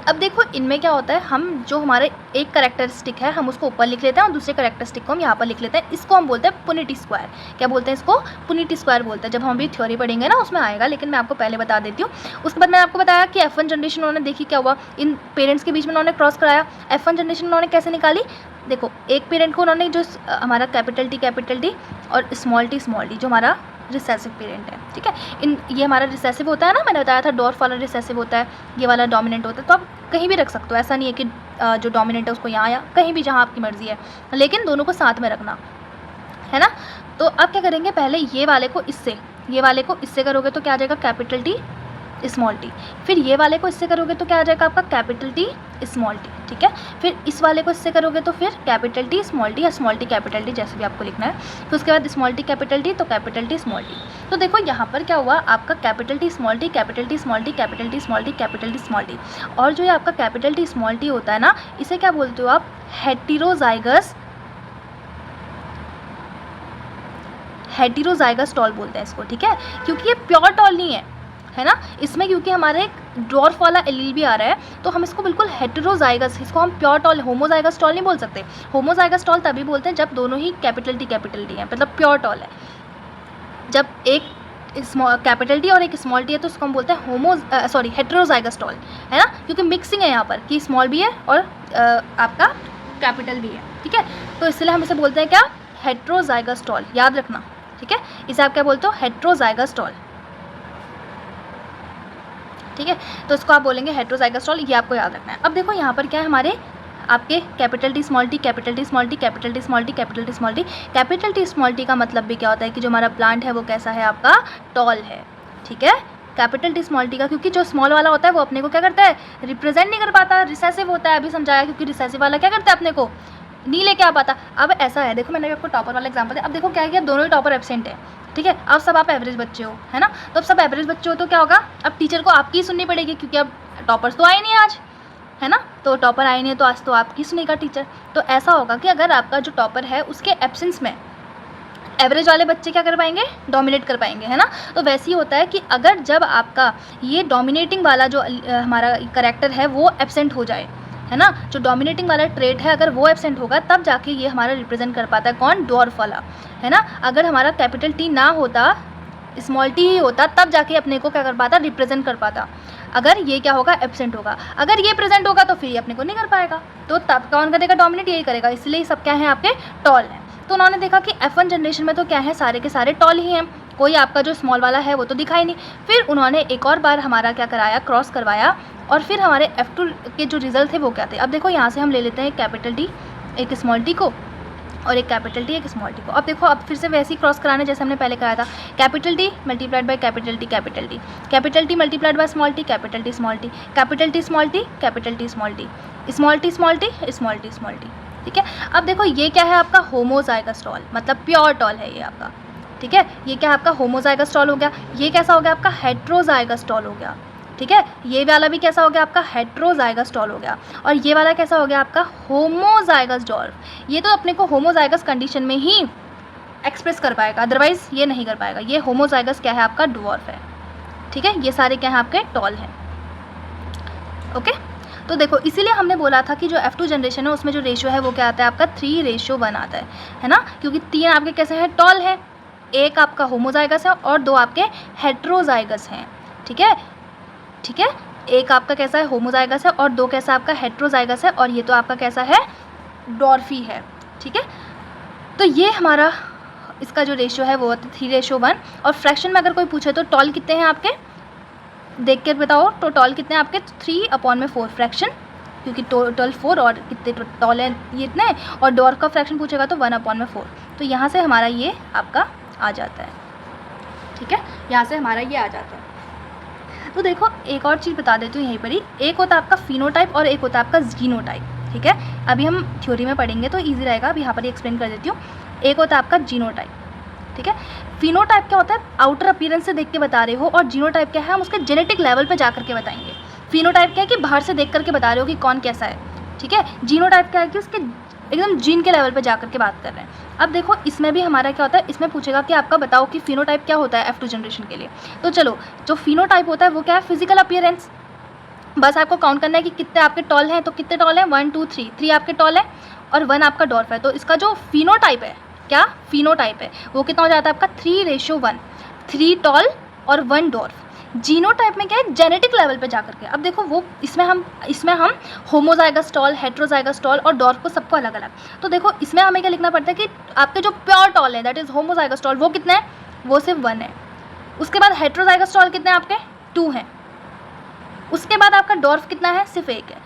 S1: अब देखो इनमें क्या होता है, हम जो हमारे एक करेक्टरिस्टिक है हम उसको ऊपर लिख लेते हैं और दूसरे करेक्टरिस्टिक को हम यहाँ पर लिख लेते हैं। इसको हम बोलते हैं पुनिटी स्क्वायर। क्या बोलते हैं इसको, पुनिटी स्क्वायर बोलते हैं। जब हम अभी थ्योरी पढ़ेंगे ना उसमें आएगा, लेकिन मैं आपको पहले बता देती हूँ। उसके बाद मैंने आपको बताया कि F1 जनरेशन उन्होंने देखी, क्या हुआ, इन पेरेंट्स के बीच में उन्होंने क्रॉस कराया। F1 जनरेशन उन्होंने कैसे निकाली, देखो एक पेरेंट को उन्होंने जो हमारा कैपिटल T और स्मॉल t जो हमारा रिसेसिव पेरेंट है, ठीक है। ये हमारा रिसेसिव होता है ना, मैंने बताया था डॉर्फ वाला रिसेसिव होता है, ये वाला डोमिनेंट होता है। तो आप कहीं भी रख सकते हो, ऐसा नहीं है कि जो डोमिनेंट है उसको यहाँ या कहीं भी, जहाँ आपकी मर्जी है, लेकिन दोनों को साथ में रखना, है ना। तो अब क्या करेंगे, पहले ये वाले को इससे करोगे तो क्या आ जाएगा, कैपिटल T स्मॉल t। फिर ये वाले को इससे करोगे तो क्या आ जाएगा आपका कैपिटल T स्मॉल t, ठीक है। फिर इस वाले को इससे करोगे तो फिर कैपिटल T स्मॉल t या स्मॉल t कैपिटल T, जैसे भी आपको लिखना है। फिर उसके बाद स्मॉल t कैपिटल T तो कैपिटल T स्मॉल t। तो देखो यहाँ पर क्या हुआ, आपका capital T small t, capital T small t, capital T small t, capital T small t। और जो ये आपका कैपिटल T स्मॉल t होता है ना, इसे क्या बोलते हो आप, हेटेरोजाइगस टॉल बोलते हैं इसको, ठीक है। क्योंकि ये प्योर टॉल नहीं है ना, इसमें क्योंकि हमारे ड्वार्फ वाला एलील भी आ रहा है, तो हम इसको बिल्कुल हेटेरोजाइगस, इसको हम प्योर टॉल, होमोजाइगस टॉल नहीं बोल सकते। होमोजाइगस टॉल तभी बोलते हैं जब दोनों ही कैपिटल T है, मतलब प्योर टॉल है। जब एक कैपिटल T और एक स्मॉल t है तो उसको हम बोलते हैं हेटेरोजाइगस टॉल, है ना, क्योंकि मिक्सिंग है यहाँ पर कि स्मॉल भी है और आपका कैपिटल भी है, ठीक है। तो इसलिए हम इसे बोलते हैं क्या, हेटेरोजाइगस टॉल, याद रखना, ठीक है। इसे आप क्या बोलते हो, हेटेरोजाइगस टॉल, ठीक है। तो इसको आप बोलेंगे हेटेरोजाइगस टॉल, ये आपको याद रखना है। अब देखो यहाँ पर क्या है, हमारे आपके capital T small t, capital T small t, capital T small t, capital T small t। Capital T small t का मतलब भी क्या होता है कि जो हमारा प्लांट है वो कैसा है, आपका टॉल है, ठीक है। कैपिटल T स्मॉल t का, क्योंकि जो स्मॉल वाला होता है वो अपने को क्या करता है, रिप्रेजेंट नहीं कर पाता, रिसेसिव होता है, अभी समझाया, क्योंकि रिसेसिव वाला क्या करता है, अपने को नहीं लेके आ पाता। अब ऐसा है, देखो मैंने आपको टॉपर वाला एग्जाम्पल दिया। अब देखो क्या है, दोनों ही टॉपर एब्सेंट है, ठीक है। अब सब आप एवरेज बच्चे हो, है ना। तो अब सब एवरेज बच्चे हो तो क्या होगा, अब टीचर को आपकी ही सुननी पड़ेगी, क्योंकि अब टॉपर्स तो आए नहीं आज, है ना। तो टॉपर आए नहीं तो आज तो आपकी सुनेगा टीचर। तो ऐसा होगा कि अगर आपका जो टॉपर है उसके एब्सेंस में एवरेज वाले बच्चे क्या कर पाएंगे, डोमिनेट कर पाएंगे, है ना। तो वैसे ही होता है कि अगर जब आपका ये डोमिनेटिंग वाला जो हमारा करेक्टर है वो एब्सेंट हो जाए, है ना, जो डोमिनेटिंग वाला ट्रेट है अगर वो एब्सेंट होगा तब जाके ये हमारा रिप्रेजेंट कर पाता है कौन, डॉर्फ वाला, है ना। अगर हमारा कैपिटल टी ना होता, स्मॉल टी ही होता, तब जाके अपने को क्या कर पाता, रिप्रेजेंट कर पाता। अगर ये क्या होगा, एब्सेंट होगा। अगर ये प्रेजेंट होगा तो फिर ये अपने को नहीं कर पाएगा, तो तब कौन करेगा, डोमिनेट यही करेगा। इसलिए सब क्या है, आपके टॉल हैं। तो उन्होंने देखा कि F1 जनरेशन में तो क्या है, सारे के सारे टॉल ही हैं, कोई आपका जो स्मॉल वाला है वो तो दिखाई नहीं। फिर उन्होंने एक और बार हमारा क्या कराया, क्रॉस करवाया, और फिर हमारे F2 के जो रिजल्ट थे वो क्या थे। अब देखो यहाँ से हम ले लेते हैं कैपिटल टी एक स्मॉल टी को और एक कैपिटल टी एक स्मॉल टी को। अब देखो अब फिर से वैसे ही क्रॉस कराने जैसे हमने पहले कराया था, capital T multiplied by capital T capital T, capital T multiplied by small T capital T small T, capital T small T capital T small T, small T small T small T small T. ठीक है, अब देखो ये क्या है, आपका homozygous tall, मतलब pure tall है ये आपका। ठीक है, ये क्या है आपका होमोजाइगस टॉल हो गया। ये कैसा हो गया आपका, हेट्रोजाइगस टॉल हो गया। ठीक है, ये वाला भी कैसा हो गया आपका, हेट्रोजाइगस टॉल हो गया। और ये वाला कैसा हो गया आपका, होमोजाइगस डॉर्फ। ये तो अपने को होमोजाइगस कंडीशन में ही एक्सप्रेस कर पाएगा, अदरवाइज ये नहीं कर पाएगा। ये होमोजाइगस क्या है आपका, डॉर्फ है। ठीक है, ये सारे क्या है आपके टॉल हैं। ओके, तो देखो इसीलिए हमने बोला था कि जो F2 जनरेशन है उसमें जो रेशियो है वो क्या आता है आपका 3:1 आता है ना। क्योंकि 3 आपके कैसे हैं, टॉल है, एक आपका होमोजाइगस है और 2 आपके हेट्रोजाइगस हैं। ठीक है, ठीक है, एक आपका कैसा है, होमोजाइगस है, और 2 कैसा आपका हेट्रोजाइगस है, और ये तो आपका कैसा है, डॉर्फी है। ठीक है, तो ये हमारा इसका जो रेशियो है वो 3:1। और फ्रैक्शन में अगर कोई पूछे तो टॉल कितने हैं आपके, देख कर बताओ, तो टॉल कितने हैं आपके, 3/4 फ्रैक्शन, क्योंकि टोटल 4 और कितने टॉल हैं ये इतने, और डॉर्फ का फ्रैक्शन पूछेगा तो 1/4। तो यहाँ से हमारा ये आपका आ जाता है। ठीक है, यहाँ से हमारा ये आ जाता है। तो देखो एक और चीज़ बता देती हूँ यहीं पर ही, एक होता है आपका फिनोटाइप और एक होता है आपका जीनोटाइप। ठीक है, अभी हम थ्योरी में पढ़ेंगे तो ईजी रहेगा, अभी यहाँ पर ही एक्सप्लेन कर देती हूँ। एक होता है आपका जीनोटाइप। ठीक है, फिनोटाइप क्या होता है, आउटर अपीयरेंस से देख के बता रहे हो, और जीनोटाइप क्या है, हम उसके जेनेटिक लेवल पे जा करके बताएंगे। फिनोटाइप क्या है कि बाहर से देख करके बता रहे हो कि कौन कैसा है। ठीक है, जीनोटाइप क्या है कि उसके एकदम जीन के लेवल पे जा करके बात कर रहे हैं। अब देखो इसमें भी हमारा क्या होता है, इसमें पूछेगा कि आपका बताओ कि फिनोटाइप क्या होता है F2 जनरेशन के लिए। तो चलो, जो फिनोटाइप होता है वो क्या है, फिजिकल अपीयरेंस। बस आपको काउंट करना है कि कितने आपके टॉल हैं, तो कितने टॉल हैं, 1 2 3, 3 आपके टॉल हैं और 1 आपका डॉर्फ है। तो इसका जो फिनोटाइप है, क्या फिनोटाइप है, वो कितना हो जाता है आपका 3:1, 3 टॉल और 1 डॉर्फ। जीनोटाइप में क्या है, जेनेटिक लेवल पे जा करके। अब देखो वो इसमें हम homozygous tall, heterozygous tall or dwarf को सबको अलग अलग। तो देखो इसमें हमें क्या लिखना पड़ता है कि आपके जो प्योर टॉल है, दैट इज होमोजाइगस टॉल, वो कितने हैं, वो सिर्फ 1 है। उसके बाद हेट्रोजाइगस टॉल कितने हैं आपके, 2 हैं। उसके बाद आपका डॉर्फ कितना है, सिर्फ 1 है।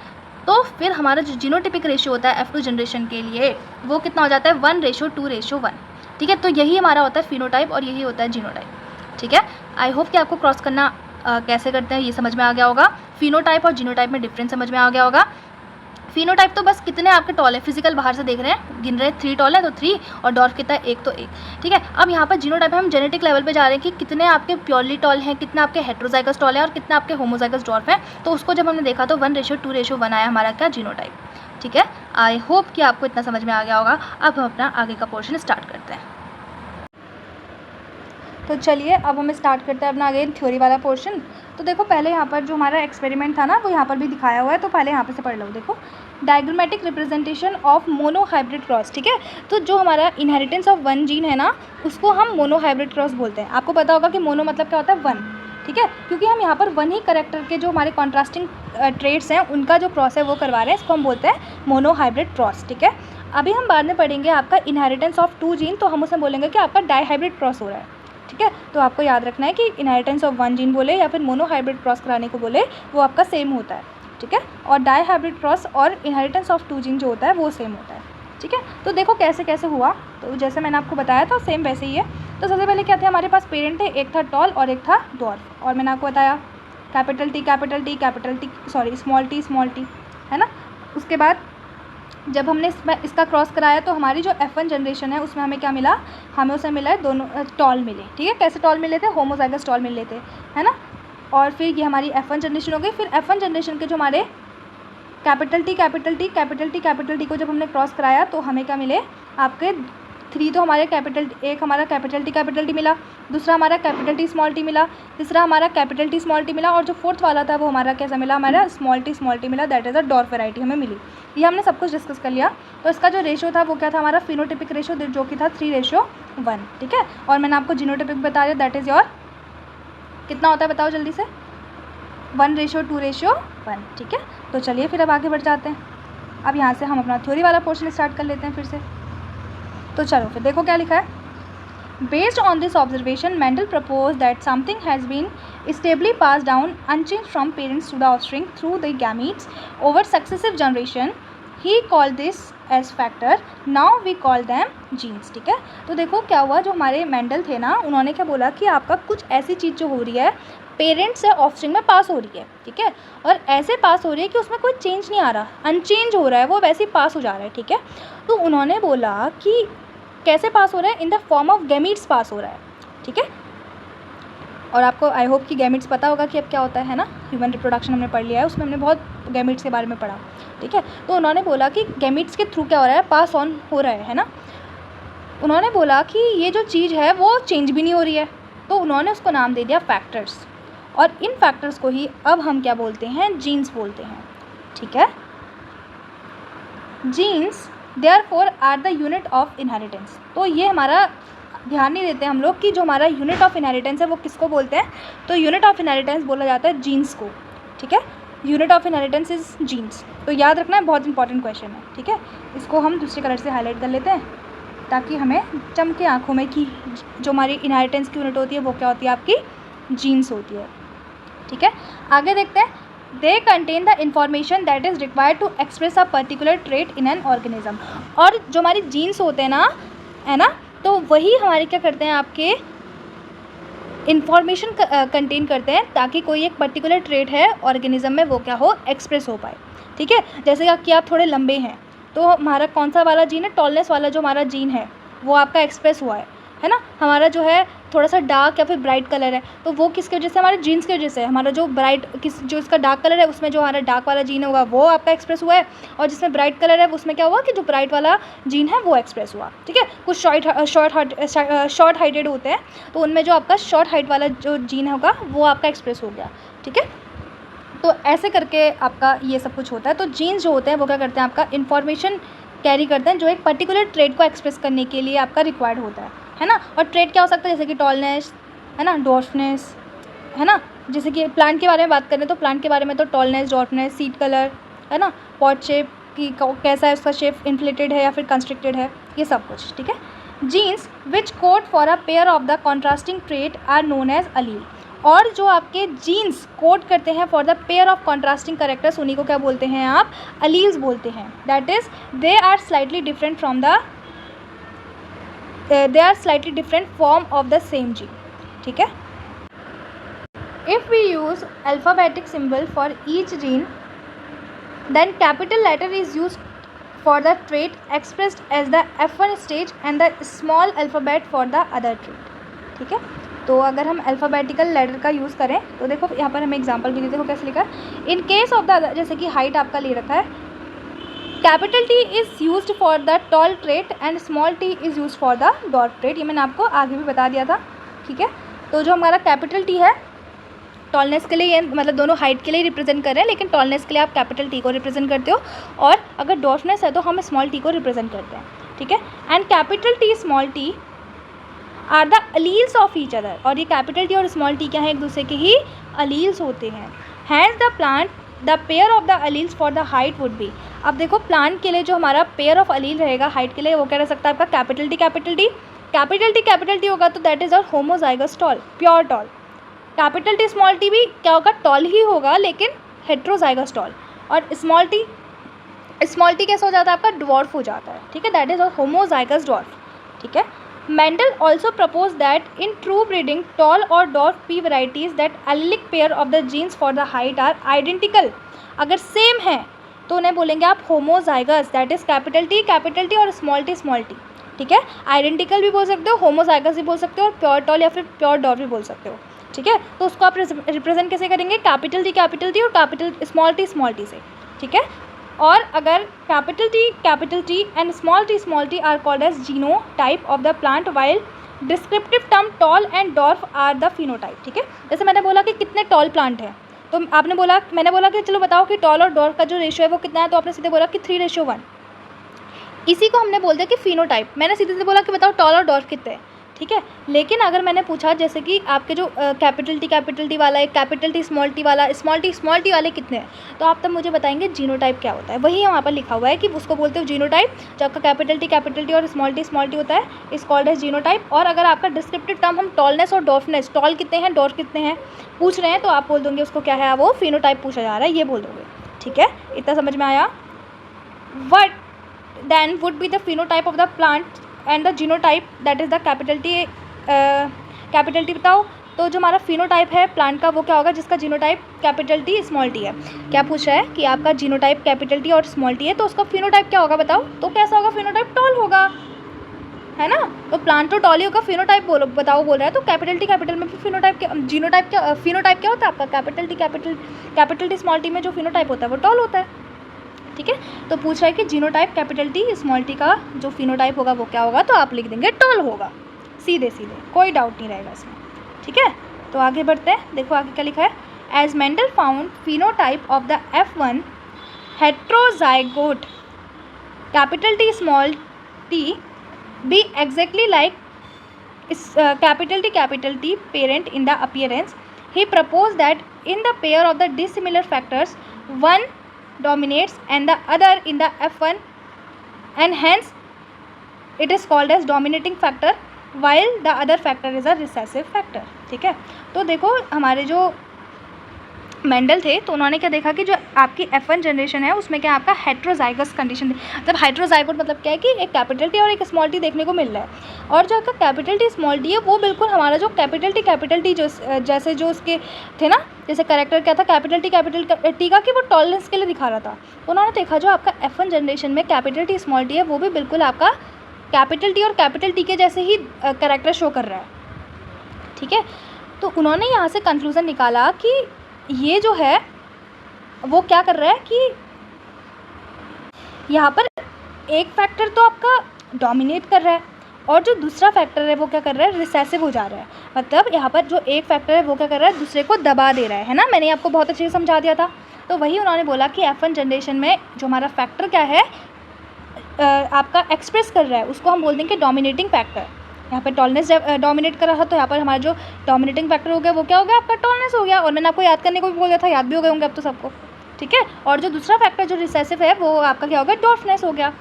S1: तो फिर हमारा जो जीनोटिपिक रेशियो होता है F2 जनरेशन के लिए वो कितना हो जाता है, 1:2:1। ठीक है, तो यही हमारा होता है फिनोटाइप और यही होता है जीनोटाइप। ठीक है, आई होप कि आपको क्रॉस करना कैसे करते हैं ये समझ में आ गया होगा। फिनोटाइप और जीनोटाइप में डिफरेंस समझ में आ गया होगा। फिनोटाइप तो बस कितने आपके टॉल है, फिजिकल बाहर से देख रहे हैं, गिन रहे हैं, 3 टॉल है तो 3, और डॉर्फ कितना है, 1 तो 1। ठीक है, अब यहाँ पर जीनोटाइप हम जेनेटिक लेवल पे जा रहे हैं कि कितने आपके प्योरली टॉल हैं, कितने आपके हेट्रोजाइगस टॉल है और कितने आपके होमोजाइगस डॉर्फ हैं। तो उसको जब हमने देखा तो 1:2:1 आया हमारा क्या, जीनोटाइप। ठीक है, आई होप कि आपको इतना समझ में आ गया होगा। अब हम अपना आगे का पोर्शन स्टार्ट करते हैं। तो चलिए अब हम स्टार्ट करते हैं अपना अगेन थ्योरी वाला पोर्शन। तो देखो पहले यहाँ पर जो हमारा एक्सपेरिमेंट था ना वो यहाँ पर भी दिखाया हुआ है, तो पहले यहाँ पर से पढ़ लो। देखो diagrammatic representation of monohybrid cross. ठीक है, तो जो हमारा इनहेरिटेंस ऑफ 1 जीन है ना उसको हम मोनोहाइब्रिड क्रॉस बोलते हैं। आपको पता होगा कि मोनो मतलब क्या होता है, 1। ठीक है, क्योंकि हम यहाँ पर 1 ही करेक्टर के जो हमारे कॉन्ट्रास्टिंग ट्रेड्स हैं उनका जो क्रॉस है वो करवा रहे हैं, इसको हम बोलते हैं मोनोहाइब्रिड क्रॉस। ठीक है, अभी हम बाद में पढ़ेंगे आपका इनहेरिटेंस ऑफ 2 जीन, तो हम उसमें बोलेंगे कि आपका डाईहाइब्रिड क्रॉस हो रहा है। ठीक है, तो आपको याद रखना है कि इनहेरिटेंस ऑफ 1 जीन बोले या फिर मोनोहाइब्रिड क्रॉस कराने को बोले वो आपका सेम होता है। ठीक है, और डाईहाइब्रिड क्रॉस और इनहेरिटेंस ऑफ 2 जीन जो होता है वो सेम होता है। ठीक है, तो देखो कैसे कैसे हुआ, तो जैसे मैंने आपको बताया था सेम वैसे ही है। तो सबसे पहले क्या थे, हमारे पास पेरेंट थे, एक था टॉल और एक था डॉर्फ, और मैंने आपको बताया capital T capital T capital T sorry small T, है ना। उसके बाद जब हमने इसका क्रॉस कराया तो हमारी जो F1 जनरेशन है उसमें हमें क्या मिला, हमें उसमें मिला है दोनों टॉल मिले। ठीक है, कैसे टॉल मिले थे, होमोजाइगस टॉल मिले थे, है ना। और फिर ये हमारी F1 जनरेशन हो गई। फिर F1 जनरेशन के जो हमारे capital T capital T capital T capital T को जब हमने क्रॉस कराया तो हमें क्या मिले आपके 3 तो हमारे कैपिटल, एक हमारा कैपिटल टी मिला, दूसरा हमारा कैपिटल टी स्मॉल टी मिला, तीसरा हमारा कैपिटल टी स्मॉल टी मिला, और जो फोर्थ वाला था वो हमारा कैसा मिला, हमारा स्मॉल टी मिला, that is a dwarf variety हमें मिली। ये हमने सब कुछ डिस्कस कर लिया। तो इसका जो रेशियो था वो क्या था, हमारा फिनोटिपिक रेशियो, जो कि था 3:1, ठीक है। और मैंने आपको जीनोटिपिक बता दिया, दैट इज़ योर कितना होता है बताओ जल्दी से, 1:2:1, ठीक है। तो चलिए फिर अब आगे बढ़ जाते हैं। अब यहाँ से हम अपना थ्योरी वाला पोर्शन स्टार्ट कर लेते हैं फिर से। तो चलो फिर देखो क्या लिखा है। Based on this observation, Mendel proposed that something has been stably passed down unchanged from parents to the offspring through the gametes over successive generation. He called this as factor. Now we call them genes, ठीक है। तो देखो क्या हुआ, जो हमारे Mendel थे ना, उन्होंने क्या बोला कि आपका कुछ ऐसी चीज़ जो हो रही है पेरेंट्स से ऑफस्प्रिंग में पास हो रही है, ठीक है, और ऐसे पास हो रही है कि उसमें कोई चेंज नहीं आ रहा, अनचेंज हो रहा है, वो वैसे ही पास हो जा रहा है, ठीक है। तो उन्होंने बोला कि कैसे पास हो रहा है, in the form of gametes pass हो रहा है, ठीक है। और आपको आई होप कि गैमीट्स पता होगा कि अब क्या होता है ना, ह्यूमन रिप्रोडक्शन हमने पढ़ लिया है, उसमें हमने बहुत गैमीट्स के बारे में पढ़ा, ठीक है। तो उन्होंने बोला कि गैमीट्स के थ्रू क्या हो रहा है, पास ऑन हो रहा है ना। उन्होंने बोला कि ये जो चीज़ है वो चेंज भी नहीं हो रही है, तो उन्होंने उसको नाम दे दिया फैक्टर्स, और इन फैक्टर्स को ही अब हम क्या बोलते हैं, जीन्स बोलते हैं, ठीक है। Genes therefore are the unit of inheritance. तो ये हमारा ध्यान नहीं देते हम लोग कि जो हमारा यूनिट ऑफ इनहेरिटेंस है वो किसको बोलते हैं, तो यूनिट ऑफ इनहेरिटेंस बोला जाता है जीन्स को, ठीक है। Unit of inheritance is genes. तो याद रखना है, बहुत इंपॉर्टेंट क्वेश्चन है, ठीक है। इसको हम दूसरे कलर से हाईलाइट कर लेते हैं ताकि हमें चमके आँखों में कि जो हमारी इनहेरिटेंस की यूनिट होती है वो क्या होती है, आपकी जीन्स होती है, ठीक है। आगे देखते हैं। They contain the information that is required to express a particular trait in an organism। और जो हमारी जीन्स होते हैं ना, है ना, तो वही हमारे क्या करते हैं, आपके इंफॉर्मेशन कंटेन करते हैं ताकि कोई एक पर्टिकुलर ट्रेट है ऑर्गेनिज्म में वो क्या हो, एक्सप्रेस हो पाए, ठीक है। जैसे कि आप थोड़े लंबे हैं तो हमारा कौन सा वाला जीन है, टॉलनेस वाला जो हमारा जीन है वो आपका एक्सप्रेस हुआ है ना। हमारा जो है थोड़ा सा डार्क या फिर ब्राइट कलर है तो वो किसके वजह से, हमारे जीन्स की वजह से। हमारा जो ब्राइट जो इसका डार्क कलर है उसमें जो हमारा डार्क वाला जीन होगा वो आपका एक्सप्रेस हुआ है, और जिसमें ब्राइट कलर है उसमें क्या हुआ कि जो ब्राइट वाला जीन है वो एक्सप्रेस हुआ, ठीक है। कुछ शॉर्ट हाइटेड होते हैं तो उनमें जो आपका शॉर्ट हाइट वाला जो जीन होगा वो आपका एक्सप्रेस हो गया, ठीक है। तो ऐसे करके आपका ये सब कुछ होता है। तो जीन्स जो होते हैं वो क्या करते हैं, आपका इन्फॉर्मेशन कैरी करते हैं जो एक पर्टिकुलर ट्रेट को एक्सप्रेस करने के लिए आपका रिक्वायर्ड होता है ना। और ट्रेट क्या हो सकता है, जैसे कि टॉलनेस, है ना, डॉर्फनेस, है ना। जैसे कि प्लांट के बारे में बात करें तो प्लांट के बारे में तो टॉलनेस, डॉर्फनेस, सीड कलर, है ना, पॉट शेप की कैसा है उसका शेप, इन्फ्लेटेड है या फिर कंस्ट्रिक्टेड है, ये सब कुछ, ठीक है। Genes which code for a pair of the contrasting trait are known as allele. और जो आपके जीन्स कोड करते हैं for the pair of contrasting characters उन्हीं को क्या बोलते हैं आप, अलील्स बोलते हैं। That is they are slightly different from the they are slightly different form of the same gene, ठीक है। If we use alphabetic symbol for each gene, then capital letter is used for the trait expressed as the F1 stage and the small alphabet for the other trait, ठीक है। तो अगर हम alphabetical letter का use करें तो देखो यहाँ पर हमें एग्जांपल भी देते हो कैसे लिखा है। इन केस ऑफ द, जैसे कि हाइट आपका ले रखा है, capital T is used for the tall trait and small T is used for the dwarf trait. ये मैंने आपको आगे भी बता दिया था, ठीक है। तो जो हमारा कैपिटल टी है टॉलनेस के लिए, ये मतलब दोनों हाइट के लिए रिप्रेजेंट कर रहे हैं, लेकिन टॉलनेस के लिए आप कैपिटल टी को रिप्रेजेंट करते हो, और अगर डॉर्फनेस है तो हम स्मॉल टी को रिप्रेजेंट करते हैं, ठीक है। And capital T small T are the alleles of each other. और ये कैपिटल टी और स्मॉल टी क्या है, एक दूसरे के ही अलील्स होते हैं। Has the plant the pair of the alleles for the height would be. अब देखो प्लांट के लिए जो हमारा पेयर ऑफ अलील रहेगा हाइट के लिए वो क्या रह सकता है आपका, capital T capital T. Capital T होगा तो दैट इज़ और homozygous tall, pure tall. Capital T small T भी क्या होगा, टॉल ही होगा लेकिन हेट्रोजाइगस टॉल। और स्मॉल टी कैसा हो जाता है आपका, ड्वार्फ हो जाता है, ठीक है, दैट इज़ और होमोजाइगस ड्वार्फ, ठीक है। Mendel also proposed that in true breeding, tall or dwarf pea varieties that allelic pair of the genes for the height are identical। अगर सेम है तो उन्हें बोलेंगे आप homozygous, that is capital T और small T, ठीक है। Identical भी बोल सकते हो, होमोजाइगस भी बोल सकते हो, और प्योर टॉल या फिर प्योर डॉर्फ भी बोल सकते हो, ठीक है। तो उसको आप रिप्रेजेंट कैसे करेंगे, कैपिटल टी और कैपिटल स्मॉल टी से, ठीक है। और अगर capital T and small T are called as genotype of the plant, while descriptive term tall and dwarf are the phenotype. ठीक है, जैसे मैंने बोला कि कितने टॉल प्लांट हैं, तो मैंने बोला कि चलो बताओ कि टॉल और डॉर्फ का जो रेशियो है वो कितना है, तो आपने सीधे बोला कि 3:1। इसी को हमने बोल दिया कि फिनोटाइप। मैंने सीधे से बोला कि बताओ टॉल और डॉर्फ कितने हैं। ठीक है, लेकिन अगर मैंने पूछा जैसे कि आपके जो कैपिटल टी वाला है, कैपिटल टी स्मॉल टी वाला, स्मॉल टी वाले कितने हैं, तो आप तब मुझे बताएंगे जीनोटाइप क्या होता है। वही वहाँ पर लिखा हुआ है कि उसको बोलते हो जीनोटाइप। जो आपका कैपिटल टी और स्मॉल टी होता है इस कॉल्ड है जीनोटाइप। और अगर आपका डिस्क्रिप्टिव टर्म हम टॉलनेस और डॉर्फनेस, टॉल कितने हैं डॉर्फ कितने हैं पूछ रहे हैं, तो आप बोल दोगे उसको क्या है, वो फिनोटाइप पूछा जा रहा है, ये बोल दोगे। ठीक है, इतना समझ में आया। What then would be the phenotype of the plant and the genotype, that is the capital T बताओ। तो जो हमारा फिनोटाइप है प्लांट का वो क्या होगा, जिसका genotype capital T small T है। क्या पूछ रहा है कि आपका जीनोटाइप कैपिटल टी और स्मॉल टी है, तो उसका फिनोटाइप क्या होगा बताओ। तो कैसा होगा, फिनोटाइप टॉल होगा, है ना। तो प्लांट तो टॉल ही होगा, फिनोटाइप बोलो बताओ बोल रहा है, तो कैपिटल में भी फिनोटाइप क्या फिनोटाइप क्या होता है आपका, कैपिटल टी स्मॉल टी में जो फिनोटाइप होता है वो टॉल होता है। ठीक है, तो पूछ रहा है कि genotype capital T small T का जो फिनोटाइप होगा वो क्या होगा, तो आप लिख देंगे टॉल होगा, सीधे कोई डाउट नहीं रहेगा इसमें। ठीक है, तो आगे बढ़ते हैं। देखो आगे क्या लिखा है, as Mendel found phenotype of the F1 heterozygote capital T small T be exactly like capital T parent in the appearance, he propose that in the pair of the dissimilar factors one dominates and the other in the F1 and hence it is called as dominating factor while the other factor is a recessive factor। ठीक है, तो देखो हमारे जो Mendel थे तो उन्होंने क्या देखा कि जो आपकी F1 जनरेशन है उसमें क्या आपका हेट्रोजाइगस कंडीशन थी। मतलब हाइड्रोजाइगोट मतलब क्या है कि एक कैपिटल टी और एक स्मॉल टी देखने को मिल रहा है, और जो आपका कैपिटल टी स्मॉल टी है वो बिल्कुल हमारा जो कैपिटल टी जो जैसे जो उसके थे ना, जैसे कैरेक्टर क्या था कैपिटल टी का कि वो टॉलरेंस के लिए दिखा रहा था। तो उन्होंने देखा जो आपका F1 जनरेशन में कैपिटल टी स्मॉल टी है वो भी बिल्कुल आपका कैपिटल टी और कैपिटल टी के जैसे ही कैरेक्टर शो कर रहा है। ठीक है, तो उन्होंने यहाँ से कंक्लूज़न निकाला कि ये जो है वो क्या कर रहा है कि यहाँ पर एक फैक्टर तो आपका डोमिनेट कर रहा है और जो दूसरा फैक्टर है वो क्या कर रहा है, रिसेसिव हो जा रहा है। मतलब यहाँ पर जो एक फैक्टर है वो क्या कर रहा है, दूसरे को दबा दे रहा है ना। मैंने आपको बहुत अच्छे से समझा दिया था। तो वही उन्होंने बोला कि F1 जनरेशन में जो हमारा फैक्टर क्या है आपका एक्सप्रेस कर रहा है, उसको हम बोल देंगे डोमिनेटिंग फैक्टर। यहाँ पर टॉलनेस डोमिनेट कर रहा था, तो यहाँ पर हमारा जो डोमिनेटिंग फैक्टर हो गया वो क्या हो गया, आपका टॉलनेस हो गया। और मैंने आपको याद करने को भी बोल दिया था, याद भी हो गए होंगे अब तो सबको। ठीक है, और जो दूसरा फैक्टर जो रिसेसिव है वो आपका क्या हो गया, डॉर्फनेस हो गया।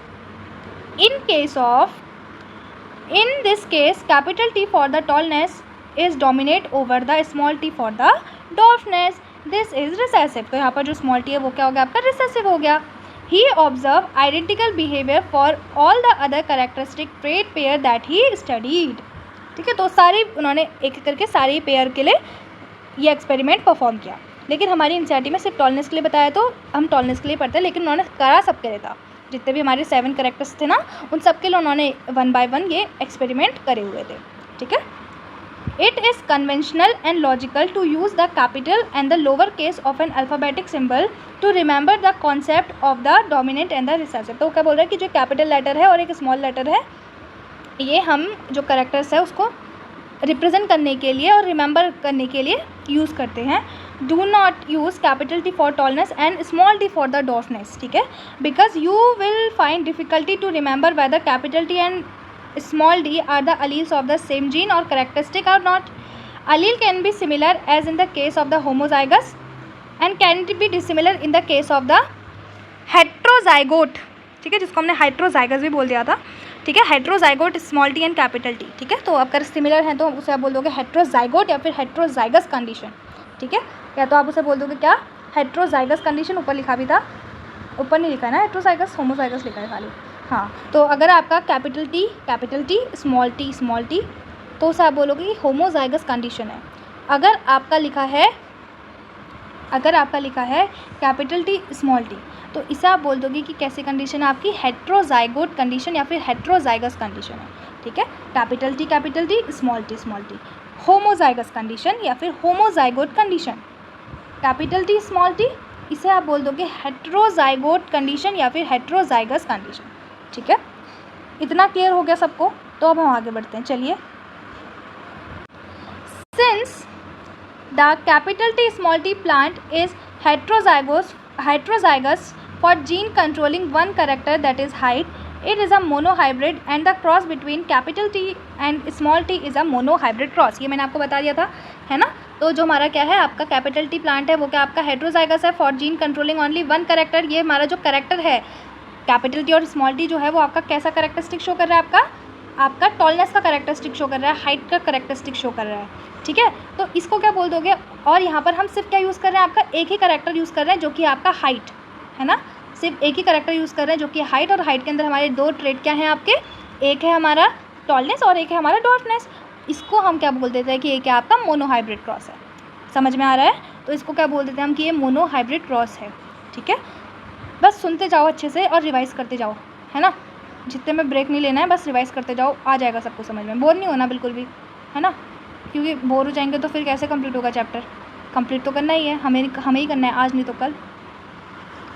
S1: In this case capital T for the tallness is dominate over the small t for the dwarfness, this is recessive। तो यहाँ पर जो small t है वो क्या हो गया, आपका recessive हो गया। He observed identical behavior for all the other characteristic trait pair that he studied। ठीक है, तो सारी उन्होंने एक करके सारी पेयर के लिए ये एक्सपेरिमेंट परफॉर्म किया, लेकिन हमारी एनसीईआरटी में सिर्फ टॉलनेस के लिए बताया, तो हम टॉलनेस के लिए पढ़ते हैं, लेकिन उन्होंने करा सबके लिए था। जितने भी हमारे 7 कैरेक्टर्स थे ना उन सब के लिए उन्होंने 1 by 1 ये एक्सपेरिमेंट करे हुए थे। ठीक है, it is conventional and logical to use the capital and the lower case of an alphabetic symbol to remember the concept of the dominant and the recessive. तो क्या बोल रहा है कि जो कैपिटल लेटर है और एक स्मॉल लेटर है, ये हम जो कैरेक्टर्स है उसको रिप्रेजेंट करने के लिए और रिमेंबर करने के लिए यूज़ करते हैं। Do not use capital T for tallness and small T for the dwarfness. ठीक है, because you will find difficulty to remember whether capital T and small d are the alleles of the same gene or characteristic or not. Allele can be similar as in the case of the homozygous and can be dissimilar in the case of the heterozygote। ठीक है, जिसको हमने हाइड्रोजाइगस भी बोल दिया था। ठीक है, heterozygote small T and capital T. ठीक है, तो अगर सिमिलर हैं तो उसे आप बोल दोगे हेट्रोजाइगोट या फिर हेट्रोजाइगस कंडीशन। ठीक है, या तो आप उसे बोल दोगे क्या, हेट्रोजाइगस कंडीशन। ऊपर लिखा भी था, ऊपर नहीं लिखा है ना हेट्रोजाइगस, होमोजाइगस लिखा है खाली। हाँ, तो अगर आपका कैपिटल टी स्मॉल टी तो उसे आप बोलोगे कि होमोजाइगस कंडीशन है। अगर आपका लिखा है कैपिटल टी स्मॉल टी तो इसे आप बोल दोगे कि कैसी कंडीशन है आपकी, हेट्रोजाइगोट कंडीशन या फिर हेट्रोजाइगस कंडीशन है। ठीक है, capital T small T homozygous condition या फिर homozygote condition. Capital T small T इसे आप बोल दोगे हेट्रोजाइगोट कंडीशन या फिर हेट्रोजाइगस कंडीशन। ठीक है, इतना क्लियर हो गया सबको। तो अब हम आगे बढ़ते हैं, चलिए। Since the capital T small t plant is heterozygous for gene controlling one character, that is height, it is a monohybrid and the cross between capital T and small t is a monohybrid cross। ये मैंने आपको बता दिया था, है ना। तो जो हमारा क्या है, आपका कैपिटल T प्लांट है वो क्या आपका हेट्रोजाइगस है for gene controlling only one character. ये हमारा जो करेक्टर है कैपिटल T और स्मॉल t जो है वो आपका कैसा करेक्टरिस्टिक शो कर रहा है, आपका टॉलनेस का करेक्टरिस्टिक शो कर रहा है, हाइट का करेक्टरिस्टिक शो कर रहा है। ठीक है, तो इसको क्या बोल दोगे। और यहाँ पर हम सिर्फ क्या यूज़ कर रहे हैं, आपका एक ही करेक्टर यूज़ कर रहे हैं जो कि आपका हाइट है ना। सिर्फ एक ही करेक्टर यूज़ कर रहे हैं जो कि हाइट, और हाइट के अंदर हमारे दो ट्रेट क्या हैं आपके, एक है हमारा टॉलनेस और एक है हमारा डॉर्फनेस। इसको हम क्या बोल देते हैं कि ये क्या आपका मोनोहाइब्रिड क्रॉस है। समझ में आ रहा है? तो इसको क्या बोल देते हैं हम कि ये मोनोहाइब्रिड क्रॉस है। ठीक है, बस सुनते जाओ अच्छे से और रिवाइज़ करते जाओ, है ना। जितने में ब्रेक नहीं लेना है, बस रिवाइज़ करते जाओ, आ जाएगा सबको समझ में। बोर नहीं होना बिल्कुल भी, है ना, क्योंकि बोर हो जाएंगे तो फिर कैसे कंप्लीट होगा चैप्टर। कंप्लीट तो करना ही है, हमें ही करना है, आज नहीं तो कल।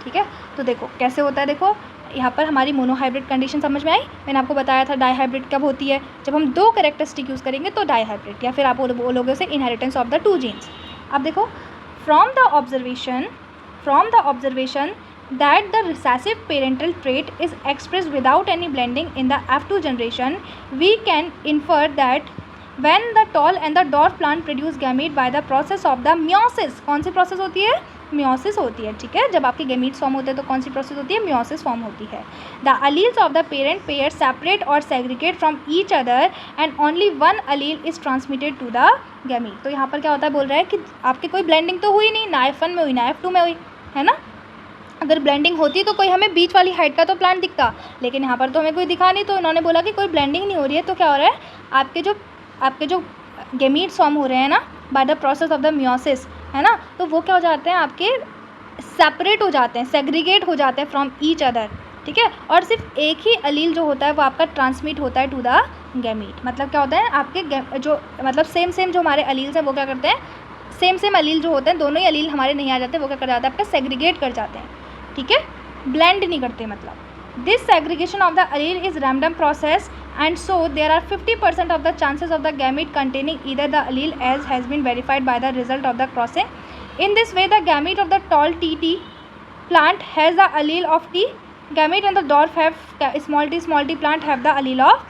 S1: ठीक है, तो देखो कैसे होता है। देखो यहाँ पर हमारी मोनोहाइब्रिड कंडीशन समझ में आई। मैंने आपको बताया था डाईहाइब्रिड कब होती है, जब हम दो कैरेक्टरिस्टिक यूज़ करेंगे तो डाईहाइब्रिड, या फिर आप बोलोगे उसे inheritance of the two genes. अब देखो, from the observation that the recessive parental trait is expressed without any blending in the F2 generation, we can infer that when the tall and the dwarf plant produce gamete by the process of the meiosis, कौन सी process होती है, meiosis होती है। ठीक है, जब आपके gametes form होते हैं तो कौन सी प्रोसेस होती है, meiosis फॉर्म होती है। The alleles of the parent pair separate or segregate from each other and only one allele is transmitted to the gamete। तो यहाँ पर क्या होता है, बोल रहा है कि आपकी कोई ब्लेंडिंग तो हुई नहीं, ना F1 में हुई ना F2 में हुई, है ना। अगर ब्लेंडिंग होती तो कोई हमें बीच वाली हाइट का तो प्लांट दिखता, लेकिन यहाँ पर तो हमें कोई दिखा नहीं। तो इन्होंने बोला कि कोई ब्लेंडिंग नहीं हो रही है, तो क्या हो रहा है, आपके जो गेमीट्स फॉर्म हो रहे हैं ना by the process of the meiosis, है ना, तो वो क्या हो जाते हैं, आपके सेपरेट हो जाते हैं, सेग्रीगेट हो जाते हैं फ्रॉम ईच अदर। ठीक है, और सिर्फ एक ही अलील जो होता है वो आपका ट्रांसमिट होता है टू द गैमीट। मतलब क्या होता है, आपके जो मतलब सेम जो हमारे अलील्स हैं वो क्या करते हैं, सेम अलील जो होते हैं, दोनों ही अलील हमारे नहीं आ जाते, वो क्या कर जाते हैं, आपका सेग्रीगेट कर जाते हैं। ठीक है, ब्लेंड नहीं करते। मतलब this segregation of the allele is random process and so there are 50% of the chances of the gamete containing either the allele as has been verified by the result of the crossing. In this way the gamete of the tall T plant has the allele of T gamete and the dwarf have small t plant have the allele of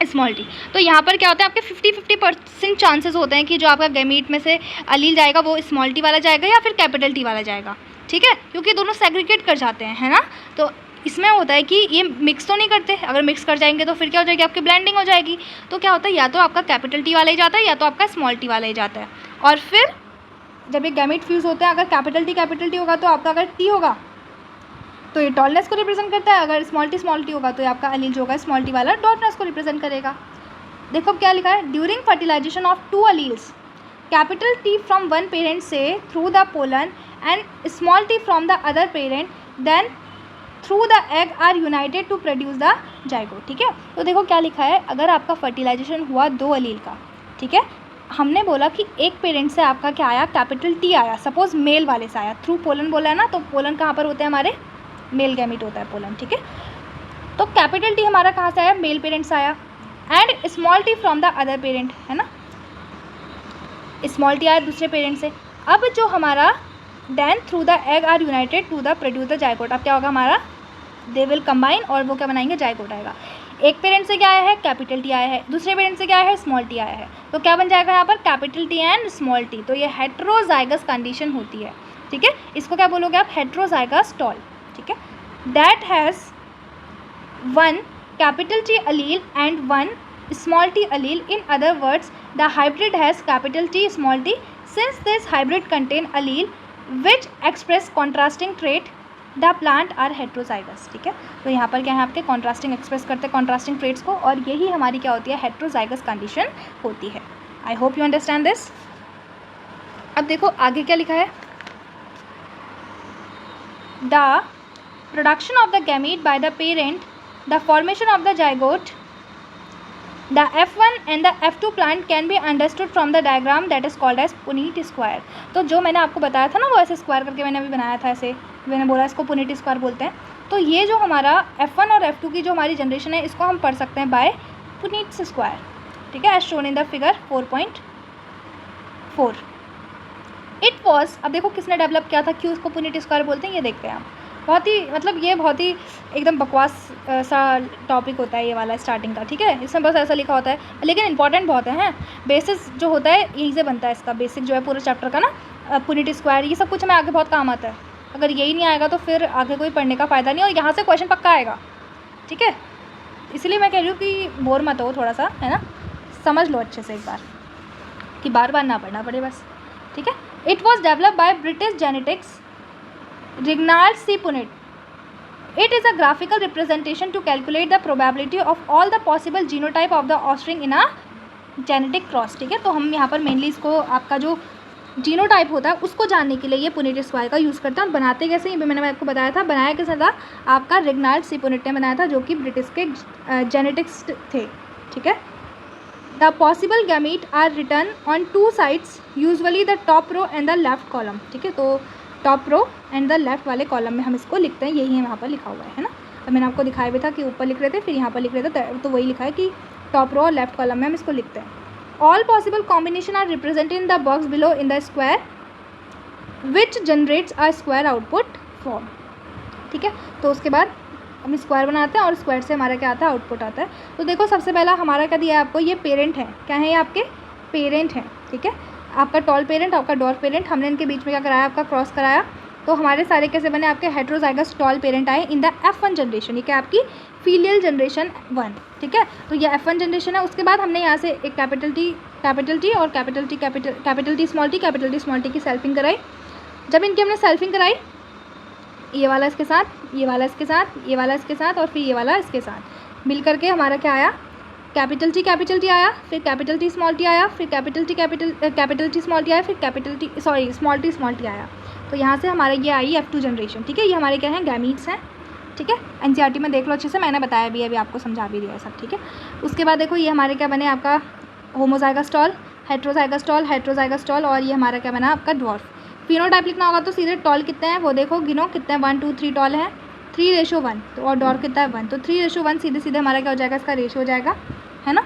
S1: small t. तो यहाँ पर क्या होता है, आपके 50% chances होते हैं कि जो आपका गैमीट में से अलील जाएगा वो स्मॉल टी वाला जाएगा या फिर कैपिटल टी वाला जाएगा। ठीक है, क्योंकि दोनों सेग्रीगेट कर जाते हैं, है ना। तो इसमें होता है कि ये मिक्स तो नहीं करते, अगर मिक्स कर जाएंगे तो फिर क्या हो जाएगी, आपकी ब्लेंडिंग हो जाएगी। तो क्या होता है, या तो आपका कैपिटल टी वाला ही जाता है या तो आपका स्मॉल टी वाला ही जाता है। और फिर जब ये गैमीट फ्यूज़ होते हैं, अगर कैपिटल टी होगा तो आपका अगर टी होगा तो ये टॉलनेस को रिप्रेजेंट करता है, अगर स्मॉल टी होगा तो ये आपका अलील जो होगा स्मॉल टी वाला डॉर्फनेस को रिप्रेजेंट करेगा। देखो क्या लिखा है, during fertilization of two alleles capital T from one parent से through the pollen and small t from the other parent then through the egg are united to produce the zygote. ठीक है, तो देखो क्या लिखा है, अगर आपका फर्टिलाइजेशन हुआ दो अलील का, ठीक है, हमने बोला कि एक पेरेंट से आपका क्या आया, कैपिटल T आया, सपोज मेल वाले से आया, थ्रू पोलन बोला है ना, तो पोलन कहाँ पर होते हैं, हमारे मेल गैमीट होता है पोलन। ठीक है, तो कैपिटल T हमारा कहाँ से आया, मेल पेरेंट से आया, and small t from the other parent, है ना, स्मॉल t आया दूसरे पेरेंट से। अब जो हमारा then through the egg are united to the produce the zygote, अब क्या होगा हमारा, दे विल कंबाइन और वो क्या बनाएंगे, जाइगोट आएगा। एक पेरेंट से क्या आया है, कैपिटल T आया है, दूसरे पेरेंट से क्या आया है, स्मॉल t आया है, तो क्या बन जाएगा यहाँ पर, capital T and small t। तो ये हेट्रोजाइगस कंडीशन होती है। ठीक है, इसको क्या बोलोगे आप, हेट्रोजाइगस टॉल। ठीक है, that has one capital T allele and one small t allele. In other words, the hybrid has capital T small t. Since this hybrid contain allele which express contrasting trait, the plant are heterozygous। ठीक है, तो यहाँ पर क्या है, आपके contrasting express करते हैं contrasting traits को, और यही हमारी क्या होती है, heterozygous condition होती है। I hope you understand this। अब देखो आगे क्या लिखा है, the production of the gamete by the parent, the formation of the zygote the F1 and the F2 plant can be understood from the diagram that is called as Punnett square. तो जो मैंने आपको बताया था ना, वो ऐसे square करके मैंने अभी बनाया था, ऐसे मैंने बोला इसको पुनीट स्क्वायर बोलते हैं। तो ये जो हमारा F1 और F2 की जो हमारी जनरेशन है, इसको हम पढ़ सकते हैं बाय पुनीट स्क्वायर, ठीक है, as shown in the figure 4.4। It was, अब देखो किसने डेवलप किया था, क्यों इसको पुनीट स्क्वायर बोलते हैं, ये देखते हैं हम। बहुत ही मतलब ये बहुत ही एकदम बकवास सा टॉपिक होता है ये वाला स्टार्टिंग का, ठीक है। इसमें बस ऐसा लिखा होता है, लेकिन इंपॉर्टेंट बहुत है। बेसिस जो होता है यहीं से बनता है, इसका बेसिक जो है पूरे चैप्टर का ना, पुनीट स्क्वायर, ये सब कुछ हमें आगे बहुत काम आता है। अगर यही नहीं आएगा तो फिर आगे कोई पढ़ने का फ़ायदा नहीं, और यहाँ से क्वेश्चन पक्का आएगा, ठीक है। इसलिए मैं कह रही हूँ कि बोर मत हो थोड़ा सा, है ना, समझ लो अच्छे से एक बार, कि बार बार ना पढ़ना पड़े बस, ठीक है। It was develop by British genetics Reginald C. Punnett. It is a graphical representation to calculate the probability of all the possible genotype of the offspring in a genetic cross, ठीक है। तो हम यहाँ पर मेनली इसको आपका जो genotype होता है उसको जानने के लिए ये पुनीट स्क्वायर का यूज़ करते हैं। और बनाते कैसे, ये भी मैंने आपको बताया था। बनाया कैसे था, आपका रिगनाल्ड सी पुनेट ने बनाया था, जो कि ब्रिटिश के जेनेटिक्स थे, ठीक है। The possible gamete are return on 2 sides, usually the top row and the left column, ठीक है। तो top row and the left वाले कॉलम में हम इसको लिखते हैं, यही यहाँ पर लिखा हुआ है ना। अब मैंने आपको दिखाया भी था कि ऊपर लिख रहे थे, फिर यहाँ पर लिख रहे थे, तो वही लिखा है कि टॉप रो और लेफ्ट कॉलम में हम इसको लिखते हैं। All possible combination are represented in the box below in the square which generates a square output form, ठीक है। तो उसके बाद हम स्क्वायर बनाते हैं और स्क्वायर से हमारा क्या आता है, आउटपुट आता है। तो देखो सबसे पहला हमारा क्या दिया है आपको, ये पेरेंट है, क्या है ये आपके पेरेंट हैं, ठीक है। आपका टॉल पेरेंट, आपका डॉर्फ पेरेंट, हमने इनके बीच में क्या कराया, आपका क्रॉस कराया। तो हमारे सारे कैसे बने, आपके हेट्रोजाइगस टॉल पेरेंट आए इन द F1 जनरेशन, ये क्या आपकी फीलियल जनरेशन 1, ठीक है। तो ये F1 जनरेशन है। उसके बाद हमने यहाँ से एक कैपिटल टी और कैपिटल टी स्मॉल टी की सेल्फिंग कराई। जब इनकी हमने सेल्फिंग कराई, ये वाला इसके साथ, ये वाला इसके साथ, ये वाला इसके साथ और फिर ये वाला इसके साथ मिल करके हमारा क्या आया, कैपिटल टी आया, फिर कैपिटल टी स्मॉल टी आया, फिर कैपिटल टी स्मॉल टी आया, फिर स्मॉल टी आया। तो यहाँ से हमारा ये आई F2 जनरेशन, ठीक है। ये हमारे क्या हैं, गैमीट्स हैं, ठीक है। NCERT में देख लो अच्छे से, मैंने बताया भी, अभी आपको समझा भी दिया है सब, ठीक है। उसके बाद देखो ये हमारे क्या बने, आपका होमोजाइगस टॉल, हेट्रोजाइगस टॉल और ये हमारा क्या बना, आपका डॉर्फ। फिनोटाइप लिखना होगा तो सीधे टॉल कितने हैं वो देखो, गिनो कितने हैं, 1 2 3 टॉल हैं, 3:1। तो और डॉर्फ कितना है 1, तो 3:1 सीधे हमारा क्या हो जाएगा, इसका रेशियो हो जाएगा, है ना।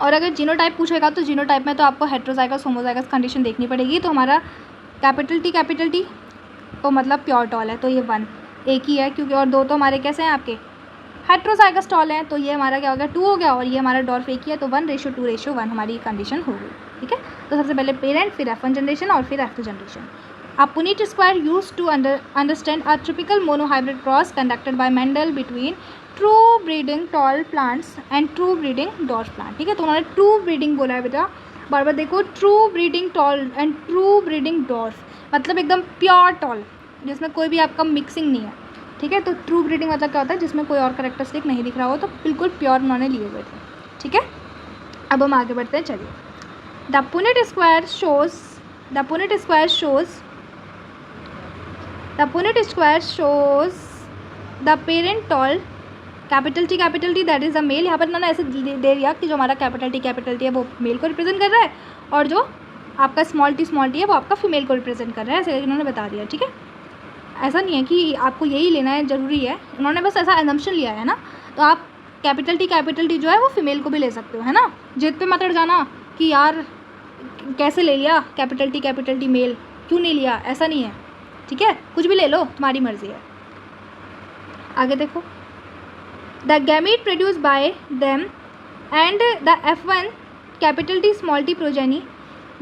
S1: और अगर जीनोटाइप पूछेगा तो जीनोटाइप में तो आपको हेट्रोजाइगस होमोजाइगस कंडीशन देखनी पड़ेगी। तो हमारा कैपिटल टी तो मतलब प्योर टॉल है, तो ये 1 एक ही है, क्योंकि और 2 तो हमारे कैसे हैं, आपके हेट्रोजाइगस टॉल हैं। तो ये हमारा क्या हो गया, 2 हो गया, और ये हमारा डॉर्फ एक ही है, तो 1:2:1 हमारी कंडीशन हो गई, ठीक है। तो सबसे पहले पेरेंट, फिर F1 जनरेशन और फिर F2 generation. A Punnett square used to understand a typical monohybrid cross conducted by Mendel between true breeding tall plants and true breeding dwarf plant, ठीक है। तो उन्होंने ट्रू ब्रीडिंग बोला है बेटा, बार बार देखो, true breeding tall and true breeding dwarf, मतलब एकदम प्योर टॉल जिसमें कोई भी आपका मिक्सिंग नहीं है, ठीक है। तो ट्रू ब्रीडिंग मतलब क्या होता है, जिसमें कोई और करेक्टरिस्टिक नहीं दिख रहा हो, तो बिल्कुल प्योर उन्होंने लिए हुए थे, ठीक है। अब हम आगे बढ़ते हैं, चलिए। The Punnett square shows the parent tall capital T that is the male. यहाँ पर इन्होंने ऐसे दे दिया कि जो हमारा कैपिटल टी है वो मेल को रिप्रेजेंट कर रहा है, और जो आपका स्मॉल टी है वो आपका फीमेल को रिप्रेजेंट कर रहा है, ऐसे इन्होंने बता दिया, ठीक है। ऐसा नहीं है कि आपको यही लेना है ज़रूरी है, उन्होंने बस ऐसा एजम्पशन लिया है ना। तो आप कैपिटल टी जो है वो फीमेल को भी ले सकते हो, है ना। जिद पे मत अड़ जाना कि यार कैसे ले लिया कैपिटल टी मेल, क्यों नहीं लिया, ऐसा नहीं है, ठीक है। कुछ भी ले लो, तुम्हारी मर्जी है। आगे देखो, the gamete produce by them and the F1 capital T small T progeny,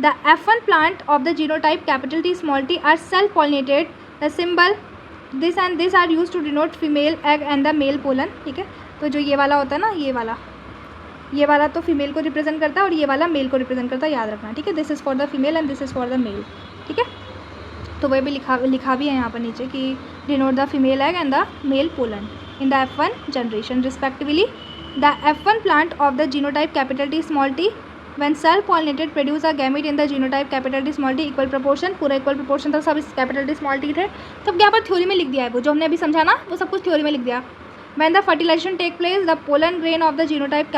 S1: the F1 plant of the genotype capital T small T are self pollinated, the symbol this and this are use to denote female egg and the male pollen, ठीक है। तो जो ये वाला होता है ना, ये वाला तो फीमेल को रिप्रेजेंट करता है और ये वाला मेल को रिप्रेजेंट करता है, याद रखना, ठीक है। This is for the female and this is for the male, ठीक है। तो वह भी लिखा भी है यहाँ पर नीचे कि denote the female egg and the male pollen in the F1 generation respectively. The F1 plant of the genotype capital T small t when cell pollinated produce a gamete in the genotype capital T small t equal proportion, पूरा equal proportion था, सब इस capital T small t थे। सब यहाँ पर theory में लिख दिया है, वो जो हमने अभी समझा ना वो सब कुछ थ्योरी में लिख दिया। When the fertilization take place, the pollen grain of the genotype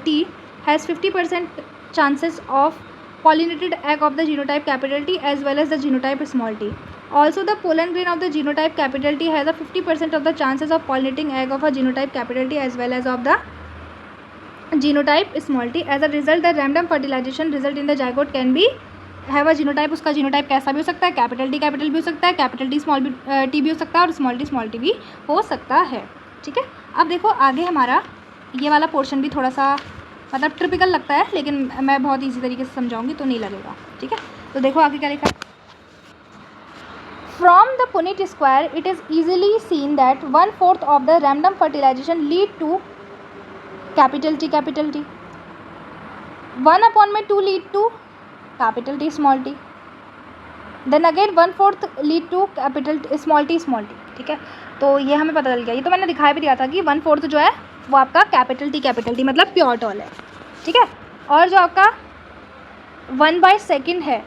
S1: T has 50% chances of pollinated egg of the genotype capital T as well as the genotype small t. Also, the pollen grain of the genotype capital T has a 50% of the chances of pollinating egg of a genotype capital T as well as of the genotype small t. As a result, the random fertilization result in the zygote can be have a genotype. उसका genotype कैसा भी हो सकता है, capital भी हो सकता है, कैपिटल टी स्मॉल टी भी हो सकता है और स्मॉल टी भी हो सकता है. ठीक है. अब देखो आगे हमारा ये वाला पोर्शन भी थोड़ा सा मतलब टिपिकल लगता है, लेकिन मैं बहुत ईजी तरीके से समझाऊंगी तो नहीं लगेगा. ठीक है. तो देखो आगे क्या लिखा है. From the Punnett square it is easily seen that 1/4 of the random fertilization lead to capital T 1/2 lead to capital T small t, then again 1/4 lead to capital small T. ठीक है. तो ये हमें पता चल गया. ये तो मैंने दिखाई भी दिया था कि 1/4 जो है वो आपका कैपिटल टी मतलब प्योर टॉल है. ठीक है. और जो आपका 1/2 है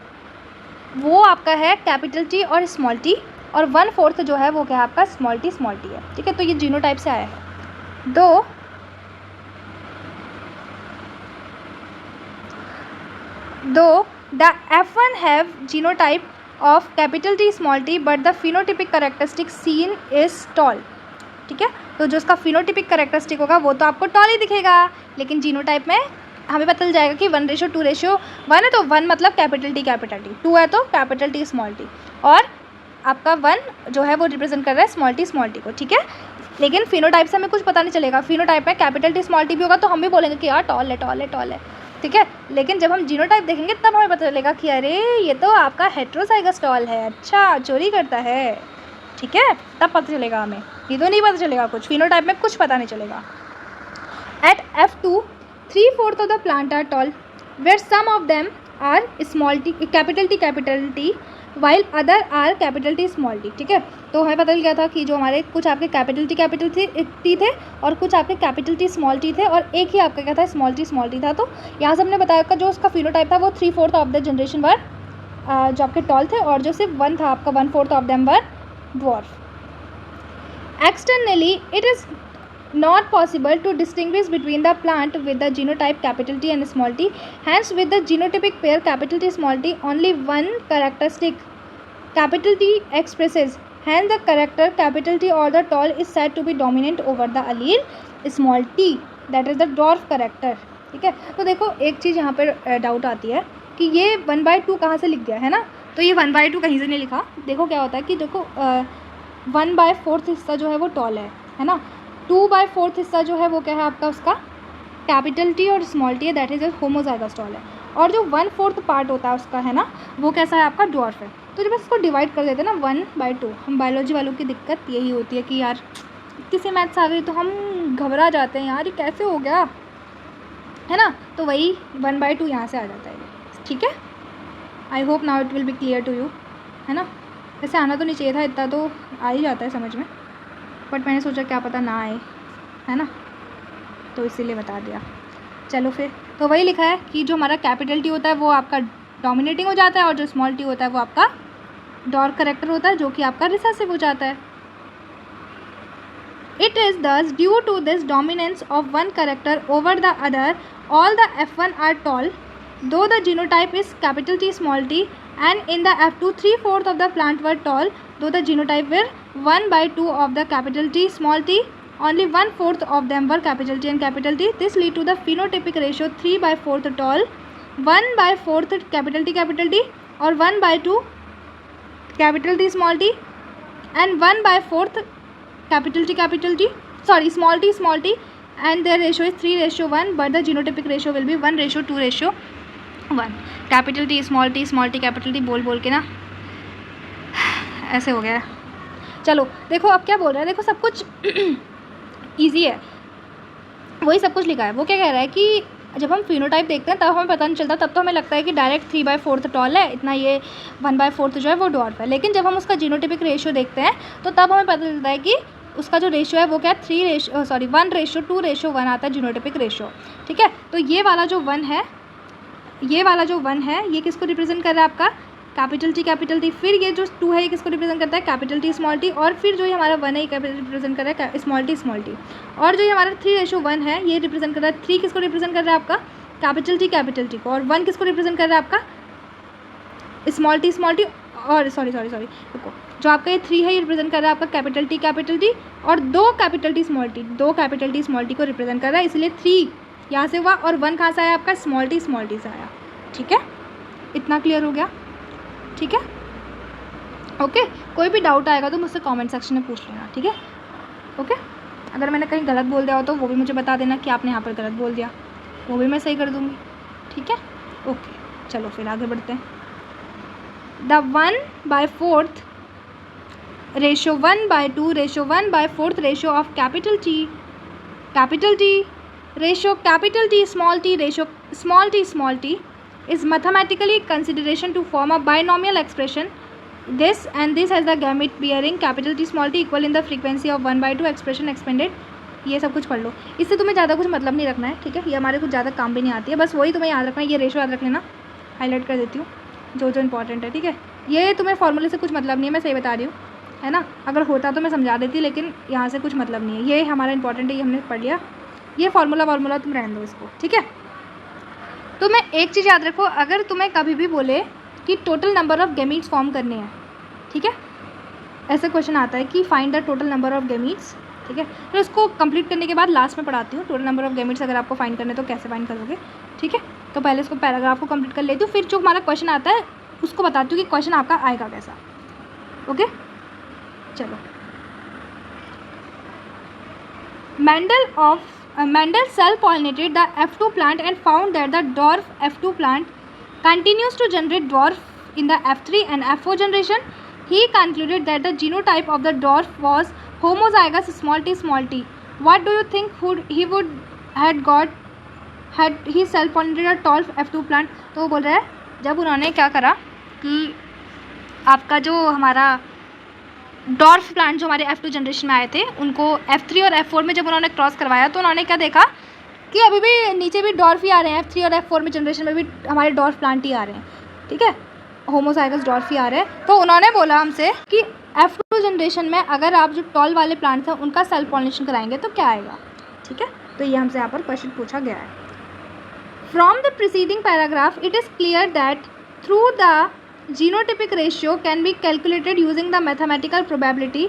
S1: वो आपका है कैपिटल टी और स्मॉल टी, और 1/4 जो है वो क्या है आपका स्मॉल टी है. ठीक है. तो ये जीनोटाइप से आया है. दो the F1 have genotype of capital T small t but the phenotypic characteristic seen is tall. ठीक है. तो जो उसका phenotypic characteristic होगा वो तो आपको tall ही दिखेगा, लेकिन जीनोटाइप में हमें पता चल जाएगा कि 1:2:1 है तो 1 मतलब कैपिटल टी 2 है तो कैपिटल टी स्मॉल टी, और आपका 1 जो है वो रिप्रेजेंट कर रहा है स्मॉल टी को. ठीक है. लेकिन फिनोटाइप से हमें कुछ पता नहीं चलेगा. फिनोटाइप में कैपिटल टी स्मॉल टी भी होगा तो हम भी बोलेंगे कि यार टॉल है. ठीक है. लेकिन जब हम जीनोटाइप देखेंगे तब हमें पता चलेगा कि अरे ये तो आपका हेट्रोजाइगस टॉल है, अच्छा चोरी करता है. ठीक है. तब पता चलेगा हमें, ये तो नहीं पता चलेगा कुछ. फिनोटाइप में कुछ पता नहीं चलेगा. At F2 3/4 of the plant are tall where some of them are small T capital T while other are capital T small T. ठीक है. तो हमें पता चल गया था कि जो हमारे कुछ आपके कैपिटल टी थे और कुछ आपके कैपिटल टी स्मॉल टी थे, और एक ही आपका क्या था स्मॉल टी था. तो यहाँ से हमने बताया कि जो उसका फिनोटाइप था वो 3/4 ऑफ द जनरेशन वर जो आपके टॉल थे, और जो सिर्फ 1 था आपका 1/4 of them were dwarf. Externally it is not possible to distinguish between the plant with the genotype capital T and small t. Hence, with the genotypic pair capital T small t, only one characteristic capital T expresses. Hence, the character capital T or the tall is said to be dominant over the allele small t, that is the dwarf character. ठीक है. तो देखो एक चीज़ यहाँ पर doubt आती है कि ये 1/2 कहाँ से लिख गया है ना. तो ये 1/2 कहीं से नहीं लिखा. देखो क्या होता है कि देखो 1/4 हिस्सा जो है वो टॉल है ना. 2/4 हिस्सा जो है वो क्या है आपका उसका कैपिटल टी और स्मॉल टी है, दैट इज होमोजाइगस टॉल है. और जो 1/4 पार्ट होता है उसका है ना वो कैसा है आपका ड्वार्फ है. तो जब इसको डिवाइड कर देते हैं ना 1/2, हम बायोलॉजी वालों की दिक्कत यही होती है कि यार इतनी सी मैथ्स आ गई तो हम घबरा जाते हैं, यार ये कैसे हो गया है ना. तो वही 1/2 यहाँ से आ जाता है. ठीक है. I hope now it will be clear to you, है ना. वैसे आना तो नहीं चाहिए था, इतना तो आ ही जाता है समझ में, बट मैंने सोचा क्या पता ना आए, है ना, तो इसीलिए बता दिया. चलो फिर तो वही लिखा है कि जो हमारा कैपिटल टी होता है वो आपका डोमिनेटिंग हो जाता है, और जो स्मॉल टी होता है वो आपका डॉर्क करेक्टर होता है, जो कि आपका रिसेसिव हो जाता है. It is thus due to this dominance of one character over the other all the F1 are tall though the genotype is capital T small t, and in the F2 3/4 of the plant were tall though the genotype were 1/2 of the capital T small t, only 1/4 of them were capital T and capital T. This lead to the phenotypic ratio 3/4 tall, 1/4 capital T or 1/2 capital T small t and 1/4 capital T small t, and their ratio is 3:1, but the genotypic ratio will be 1:2:1. Capital T small T capital T बोल के ना ऐसे हो गया है. चलो देखो अब क्या बोल रहा है. देखो सब कुछ इजी है, वही सब कुछ लिखा है. वो क्या कह रहा है कि जब हम फिनोटाइप देखते हैं तब हमें पता नहीं चलता, तब तो हमें लगता है कि डायरेक्ट 3/4 टॉल है इतना, ये 1/4 जो है वो डॉर्फ है. लेकिन जब हम उसका जीनोटिपिक रेशियो देखते हैं तो तब हमें पता चलता है कि उसका जो रेशियो है वो क्या 1:2:1 आता है जीनोटिपिक रेशियो. ठीक है. तो ये वाला जो 1 है ये किसको रिप्रेजेंट कर रहा है आपका कैपिटल T, फिर ये जो 2 है ये किसको रिप्रेजेंट करता है, कैपिटल T स्मॉल टी, और फिर जो ये हमारा 1 है ये कैपिटल रिप्रेजेंट कर रहा है स्मॉल टी, और जो ये हमारा 3:1 है ये रिप्रेजेंट कर रहा है, 3 किसको रिप्रेजेंट कर रहा है आपका कैपिटल T को, और 1 किसको रिप्रेजेंट कर रहा है आपका स्मॉल टी, और सॉरी रुको, जो आपका ये 3 है ये रिप्रेजेंट कर रहा है आपका कैपिटल T, और 2 कैपिटल T स्मॉल टी को रिप्रेजेंट कर रहा है, इसलिए 3 यहाँ से हुआ और 1 कहाँ से आया आपका स्मॉल टी से आया। ठीक है, इतना क्लियर हो गया। ठीक है, ओके। कोई भी डाउट आएगा तो मुझसे कमेंट सेक्शन में पूछ लेना। ठीक है, ओके। अगर मैंने कहीं गलत बोल दिया हो तो वो भी मुझे बता देना कि आपने यहाँ पर गलत बोल दिया, वो भी मैं सही कर दूँगी। ठीक है, ओके। चलो फिर आगे बढ़ते हैं। The 1/4 ratio 1/2 ratio 1/4 ratio of capital T ratio capital T ratio small t is mathematically consideration to form a binomial expression. This has the gamete bearing capital T small t equal in the frequency of 1/2 expression expanded. ये सब कुछ पढ़ लो, इससे तुम्हें ज़्यादा कुछ मतलब नहीं रखना है। ठीक है, ये हमारे कुछ ज़्यादा काम भी नहीं आती है, बस वही तुम्हें याद रखना है। ये रेशो याद रख लेना, हाईलाइट कर देती हूँ जो इंपॉर्टेंट है। ठीक है, ये तुम्हें फॉर्मूले से कुछ मतलब नहीं है, मैं सही बता रही हूँ, है ना। अगर होता तो मैं समझा देती, लेकिन यहाँ से कुछ मतलब नहीं है। ये हमारा इंपॉर्टेंट है, ये हमने पढ़ लिया। ये फार्मूला तुम रहने दो इसको। ठीक है, तो मैं एक चीज़ याद रखो, अगर तुम्हें कभी भी बोले कि total number of gametes form करने हैं, ठीक है, ऐसा क्वेश्चन आता है कि find the total number of gametes. ठीक है, तो इसको कंप्लीट करने के बाद लास्ट में पढ़ाती हूँ टोटल नंबर ऑफ गैमीट्स अगर आपको फाइंड करने तो कैसे फाइंड करोगे। ठीक है, तो पहले इसको पैराग्राफ को कंप्लीट कर लेती हूँ, फिर जो हमारा क्वेश्चन आता है उसको बताती हूँ कि क्वेश्चन आपका आएगा कैसा। ओके, चलो। Mendel self-pollinated the F2 plant and found that the dwarf F2 plant continues to generate dwarf in the F3 and F4 generation. He concluded that the genotype of the dwarf was homozygous small t. What do you think he would had he self-pollinated a tall F2 plant? तो वो बोल रहा है जब उन्होंने क्या करा कि आपका जो हमारा डॉर्फ प्लांट जो हमारे F2 जनरेशन में आए थे उनको F3 और F4 में जब उन्होंने क्रॉस करवाया तो उन्होंने क्या देखा कि अभी भी नीचे भी डॉर्फ ही आ रहे हैं, F3 और F4 में जनरेशन में भी हमारे डॉर्फ प्लांट ही आ रहे हैं। ठीक है, होमोजाइगस डॉर्फ ही आ रहे हैं। तो उन्होंने बोला हमसे कि F2 जनरेशन में अगर आप जो टॉल वाले प्लांट्स हैं उनका सेल्फ पॉलिनेशन कराएंगे तो क्या आएगा। ठीक है, तो ये हमसे यहाँ पर क्वेश्चन पूछा गया है। From the preceding paragraph it is clear that through the genotypic ratio can be calculated using the mathematical probability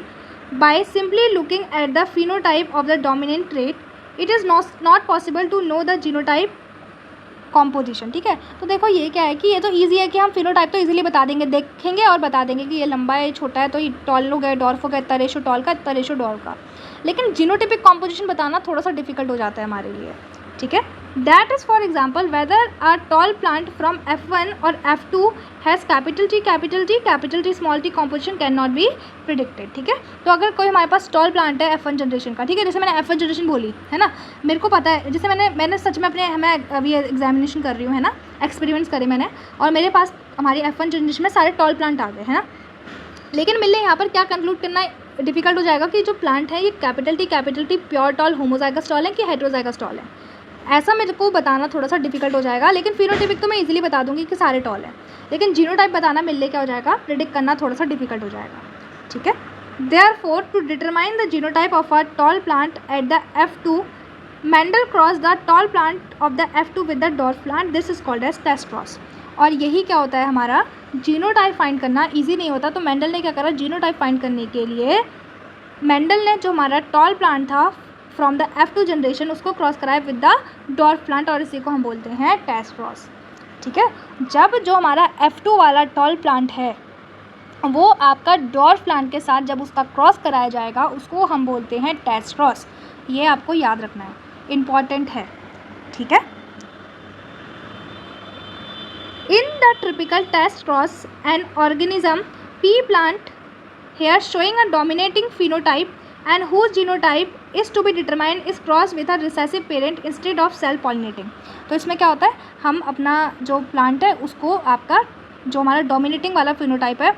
S1: by simply looking at the phenotype of the dominant trait. It is not possible to know the genotype composition. ठीक है, तो देखो ये क्या है कि ये तो इजी है कि हम फिनोटाइप तो इजीली बता देंगे, देखेंगे और बता देंगे कि ये लंबा है, छोटा है, तो ये टॉल हो गया, डॉर्फ हो गया, इतना रेशो टॉल का, इतना रेशो डॉर्फ का। लेकिन जीनोटिपिक कॉम्पोजिशन बताना थोड़ा सा डिफिकल्ट हो जाता है हमारे लिए। ठीक है, that is for example whether a tall plant from F1 और F2 has capital T small t composition can not be predicted. ठीक है, तो अगर कोई हमारे पास टॉल प्लांट है F1 जनरेशन का, ठीक है, जैसे मैंने F1 जनरेशन बोली है ना, मेरे को पता है, जैसे मैंने सच में मैं अभी एग्जामिनेशन कर रही हूँ, है ना, एक्सपेरिमेंट्स करे मैंने, और मेरे पास हमारी F1 जनरेशन में सारे टॉल प्लांट आ गए, है ना। लेकिन मिलने यहाँ पर क्या कंक्लूड करना डिफिकल्ट हो जाएगा कि जो प्लांट है ये capital T pure tall homozygous tall है कि हेटेरोजाइगस टॉल है, ऐसा मेरे को बताना थोड़ा सा डिफिकल्ट हो जाएगा। लेकिन फिनोटाइपिक तो मैं इजीली बता दूंगी कि सारे टॉल हैं, लेकिन जीनोटाइप बताना मिलने क्या हो जाएगा, प्रिडिक्ट करना थोड़ा सा डिफिकल्ट हो जाएगा। ठीक है, therefore to determine the genotype of a tall plant at the F2 Mendel cross the tall plant of the F2 with the dwarf plant, this is called as test cross. और यही क्या होता है, हमारा जीनोटाइप फाइंड करना easy नहीं होता, तो मेंडल ने क्या करा, जीनोटाइप फाइंड करने के लिए मेंडल ने जो हमारा टॉल प्लांट था फ्रॉम द F2 जनरेशन उसको क्रॉस कराया विद द डॉर्फ प्लांट, और इसी को हम बोलते हैं टेस्ट क्रॉस। ठीक है, जब जो हमारा F2 वाला टॉल प्लांट है वो आपका डॉर्फ प्लांट के साथ जब उसका क्रॉस कराया जाएगा उसको हम बोलते हैं टेस्ट क्रॉस। ये आपको याद रखना है, इम्पॉर्टेंट है। ठीक है, in the typical test cross an organism pea plant here showing a dominating phenotype and whose genotype is to be determined is crossed with a recessive parent instead of self pollinating। तो इसमें क्या होता है, हम अपना जो plant है उसको आपका जो हमारा डोमिनेटिंग वाला फिनोटाइप है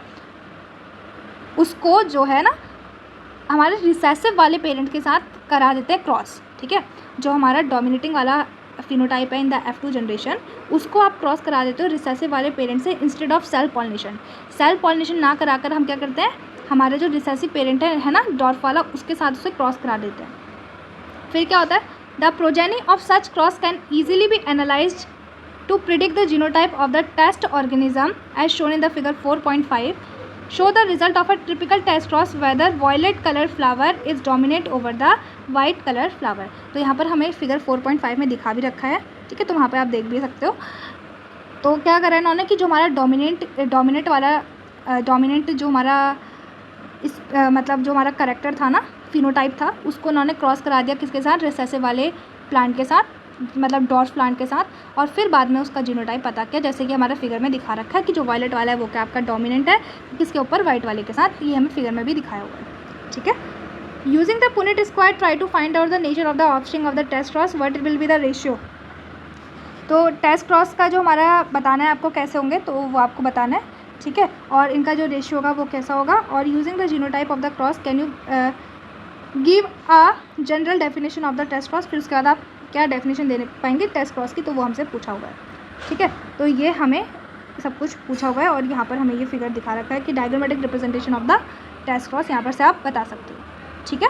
S1: उसको जो है ना हमारे रिसेसिव वाले पेरेंट के साथ करा देते हैं क्रॉस। ठीक है, जो हमारा डोमिनेटिंग वाला फिनोटाइप है इन द F2 जनरेशन, उसको आप क्रॉस करा देते हो रिसेसिव वाले पेरेंट से instead of self pollination. Self pollination ना कराकर हम क्या करते हैं, हमारे जो रिसेसिव पेरेंट है ना डॉर्फ वाला, उसके साथ उसे क्रॉस करा देते हैं। फिर क्या होता है, the progeny of such cross can easily B analysed to predict the genotype of the test organism as shown in the figure 4.5. Show the result of a typical test cross whether violet color flower is dominant over the white color flower। तो यहाँ पर हमें figure 4.5 में दिखा भी रखा है, ठीक है, तो वहाँ पे आप देख भी सकते हो। तो क्या करा है इन्होंने कि जो हमारा डोमिनेंट जो हमारा मतलब जो हमारा करेक्टर था ना, फिनोटाइप था, उसको उन्होंने क्रॉस करा दिया किसके साथ, रिसेसिव वाले प्लांट के साथ, मतलब डॉर्फ प्लांट के साथ, और फिर बाद में उसका जीनोटाइप पता किया, जैसे कि हमारा फिगर में दिखा रखा है कि जो वायलेट वाला है वो क्या आपका डोमिनेंट है किसके ऊपर, वाइट वाले के साथ। ये हमें फिगर में भी दिखाया हुआ है, ठीक है। Using the Punnett square try to find out the nature of the offspring of the test cross, what will be the ratio. तो टेस्ट क्रॉस का जो हमारा बताना है आपको कैसे होंगे, तो वो आपको बताना है, ठीक है, और इनका जो रेशियो होगा वो कैसा होगा। और using the genotype of the cross can you give a general definition of the test cross. फिर उसके बाद आप क्या डेफिनेशन देने पाएंगे टेस्ट क्रॉस की, तो वो हमसे पूछा हुआ है, ठीक है। तो ये हमें सब कुछ पूछा हुआ है और यहाँ पर हमें ये फिगर दिखा रखा है कि diagrammatic representation of the test cross यहाँ पर से आप बता सकते हो, ठीक है।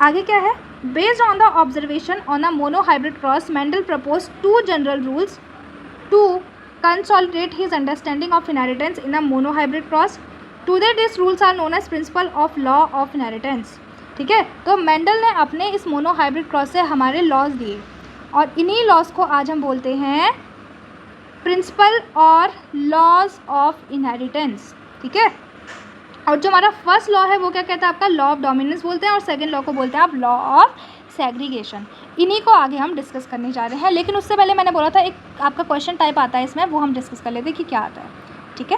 S1: आगे क्या है, based on the observation on a monohybrid cross Mendel propose 2 general rules to consolidate his understanding of inheritance in a monohybrid cross. Today this rules are known as principle of law of inheritance, ठीक है। तो Mendel ने अपने इस monohybrid cross से हमारे laws दिए और इन्हीं लॉज को आज हम बोलते हैं प्रिंसिपल और लॉज ऑफ इनहेरिटेंस, ठीक है। और जो हमारा फर्स्ट लॉ है वो क्या कहता है, आपका लॉ ऑफ डोमिनेंस बोलते हैं, और सेकंड लॉ को बोलते हैं आप लॉ ऑफ सेग्रीगेशन। इन्हीं को आगे हम डिस्कस करने जा रहे हैं, लेकिन उससे पहले मैंने बोला था एक आपका क्वेश्चन टाइप आता है इसमें, वो हम डिस्कस कर लेते हैं कि क्या आता है, ठीक है।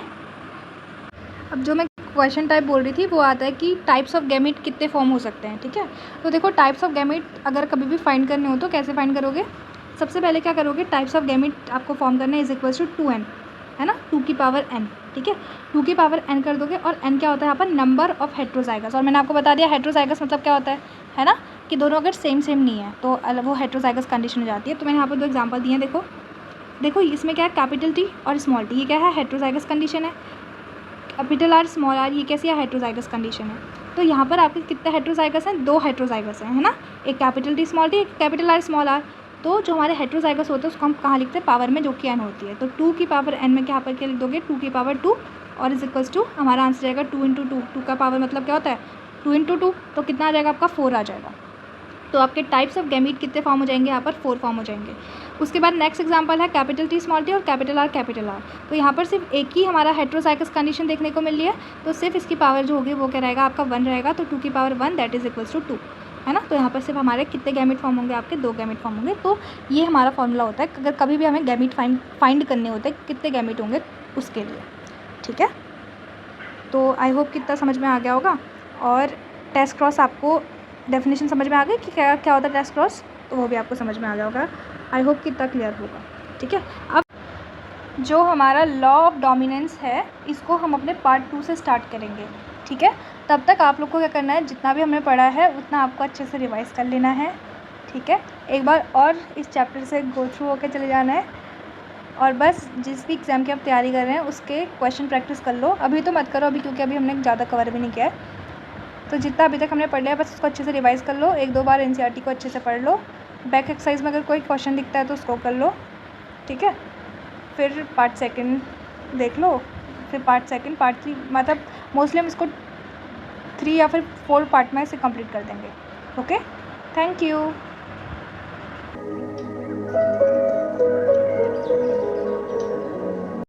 S1: अब जो मैं क्वेश्चन टाइप बोल रही थी वो आता है कि टाइप्स ऑफ गैमीट कितने फॉर्म हो सकते हैं, ठीक है। तो देखो टाइप्स ऑफ गैमीट अगर कभी भी फाइंड करने हो तो कैसे फाइंड करोगे, सबसे पहले क्या करोगे, टाइप्स ऑफ गैमीट आपको फॉर्म करना है इज इक्वल्स टू 2n, है ना, 2 की पावर n, ठीक है। 2 की पावर n कर दोगे और n क्या होता है यहाँ पर, नंबर ऑफ हेट्रोजाइगस। और मैंने आपको बता दिया हेट्रोजाइगस मतलब क्या होता है ना, कि दोनों अगर सेम नहीं है तो वो हेट्रोजाइगस कंडीशन हो जाती है। तो मैंने यहाँ पर 2 एग्जाम्पल दिए हैं, देखो इसमें क्या है, कैपिटल T और स्मॉल t, ये क्या है, हेट्रोजाइगस कंडीशन है। कैपिटल R स्मॉल r ये कैसी है, हेट्रोजाइगस कंडीशन है। तो यहाँ पर आपके कितने हेट्रोजाइगस हैं, 2 हेट्रोजाइगस हैं, है ना, एक कैपिटल T स्मॉल t, एक कैपिटल R स्मॉल r। तो जो हमारे हेट्रोजाइगस होते हैं उसको हम कहाँ लिखते हैं, पावर में, जो कि n होती है। तो 2 की पावर n में क्या पर क्या लिख दोगे, 2 की पावर 2 और इज इक्वल्स टू हमारा आंसर जाएगा 2 इंटू 2। 2 का पावर मतलब क्या होता है, 2 इंटू 2, तो कितना आ जाएगा आपका 4 आ जाएगा। तो आपके टाइप्स ऑफ गैमीट कितने फॉर्म हो जाएंगे, यहाँ पर 4 फॉर्म हो जाएंगे। उसके बाद नेक्स्ट एग्जांपल है कैपिटल T स्मॉल t और कैपिटल R। तो यहाँ पर सिर्फ एक ही हमारा हेट्रोजाइगस कंडीशन देखने को मिल रही है, तो सिर्फ इसकी पावर जो होगी वो क्या रहेगा, आपका 1 रहेगा। तो 2 की power 1 that is equals to 2, है ना। तो यहाँ पर सिर्फ हमारे कितने गैमीट फॉर्म होंगे, आपके 2 गैमीट फॉर्म होंगे। तो ये हमारा फॉर्मूला होता है अगर कभी भी हमें गैमीट फाइंड करने होते हैं कितने गैमीट होंगे उसके लिए, ठीक है। तो आई होप कितना समझ में आ गया होगा। और टेस्ट क्रॉस आपको डेफिनेशन समझ में आ गई कि क्या क्या होता है टेस्ट क्रॉस, तो वो भी आपको समझ में आ गया होगा। आई होप कितना क्लियर होगा, ठीक है। अब जो हमारा लॉ ऑफ डोमिनेंस है इसको हम अपने पार्ट 2 से स्टार्ट करेंगे, ठीक है। तब तक आप लोग को क्या करना है, जितना भी हमने पढ़ा है उतना आपको अच्छे से रिवाइज़ कर लेना है, ठीक है। एक बार और इस चैप्टर से गो थ्रू होकर चले जाना है और बस जिस भी एग्ज़ाम की आप तैयारी कर रहे हैं उसके क्वेश्चन प्रैक्टिस कर लो। अभी तो मत करो अभी, क्योंकि अभी हमने ज़्यादा कवर भी नहीं किया है। तो जितना अभी तक हमने पढ़ लिया बस उसको अच्छे से रिवाइज़ कर लो, 1-2 बार NCERT को अच्छे से पढ़ लो। बैक एक्सरसाइज में अगर कोई क्वेश्चन दिखता है तो उसको कर लो, ठीक है। फिर पार्ट 2 देख लो, फिर पार्ट 2, पार्ट 3, मतलब मोस्टली हम इसको 3 या फिर 4 पार्ट में इसे कंप्लीट कर देंगे। Okay, thank you.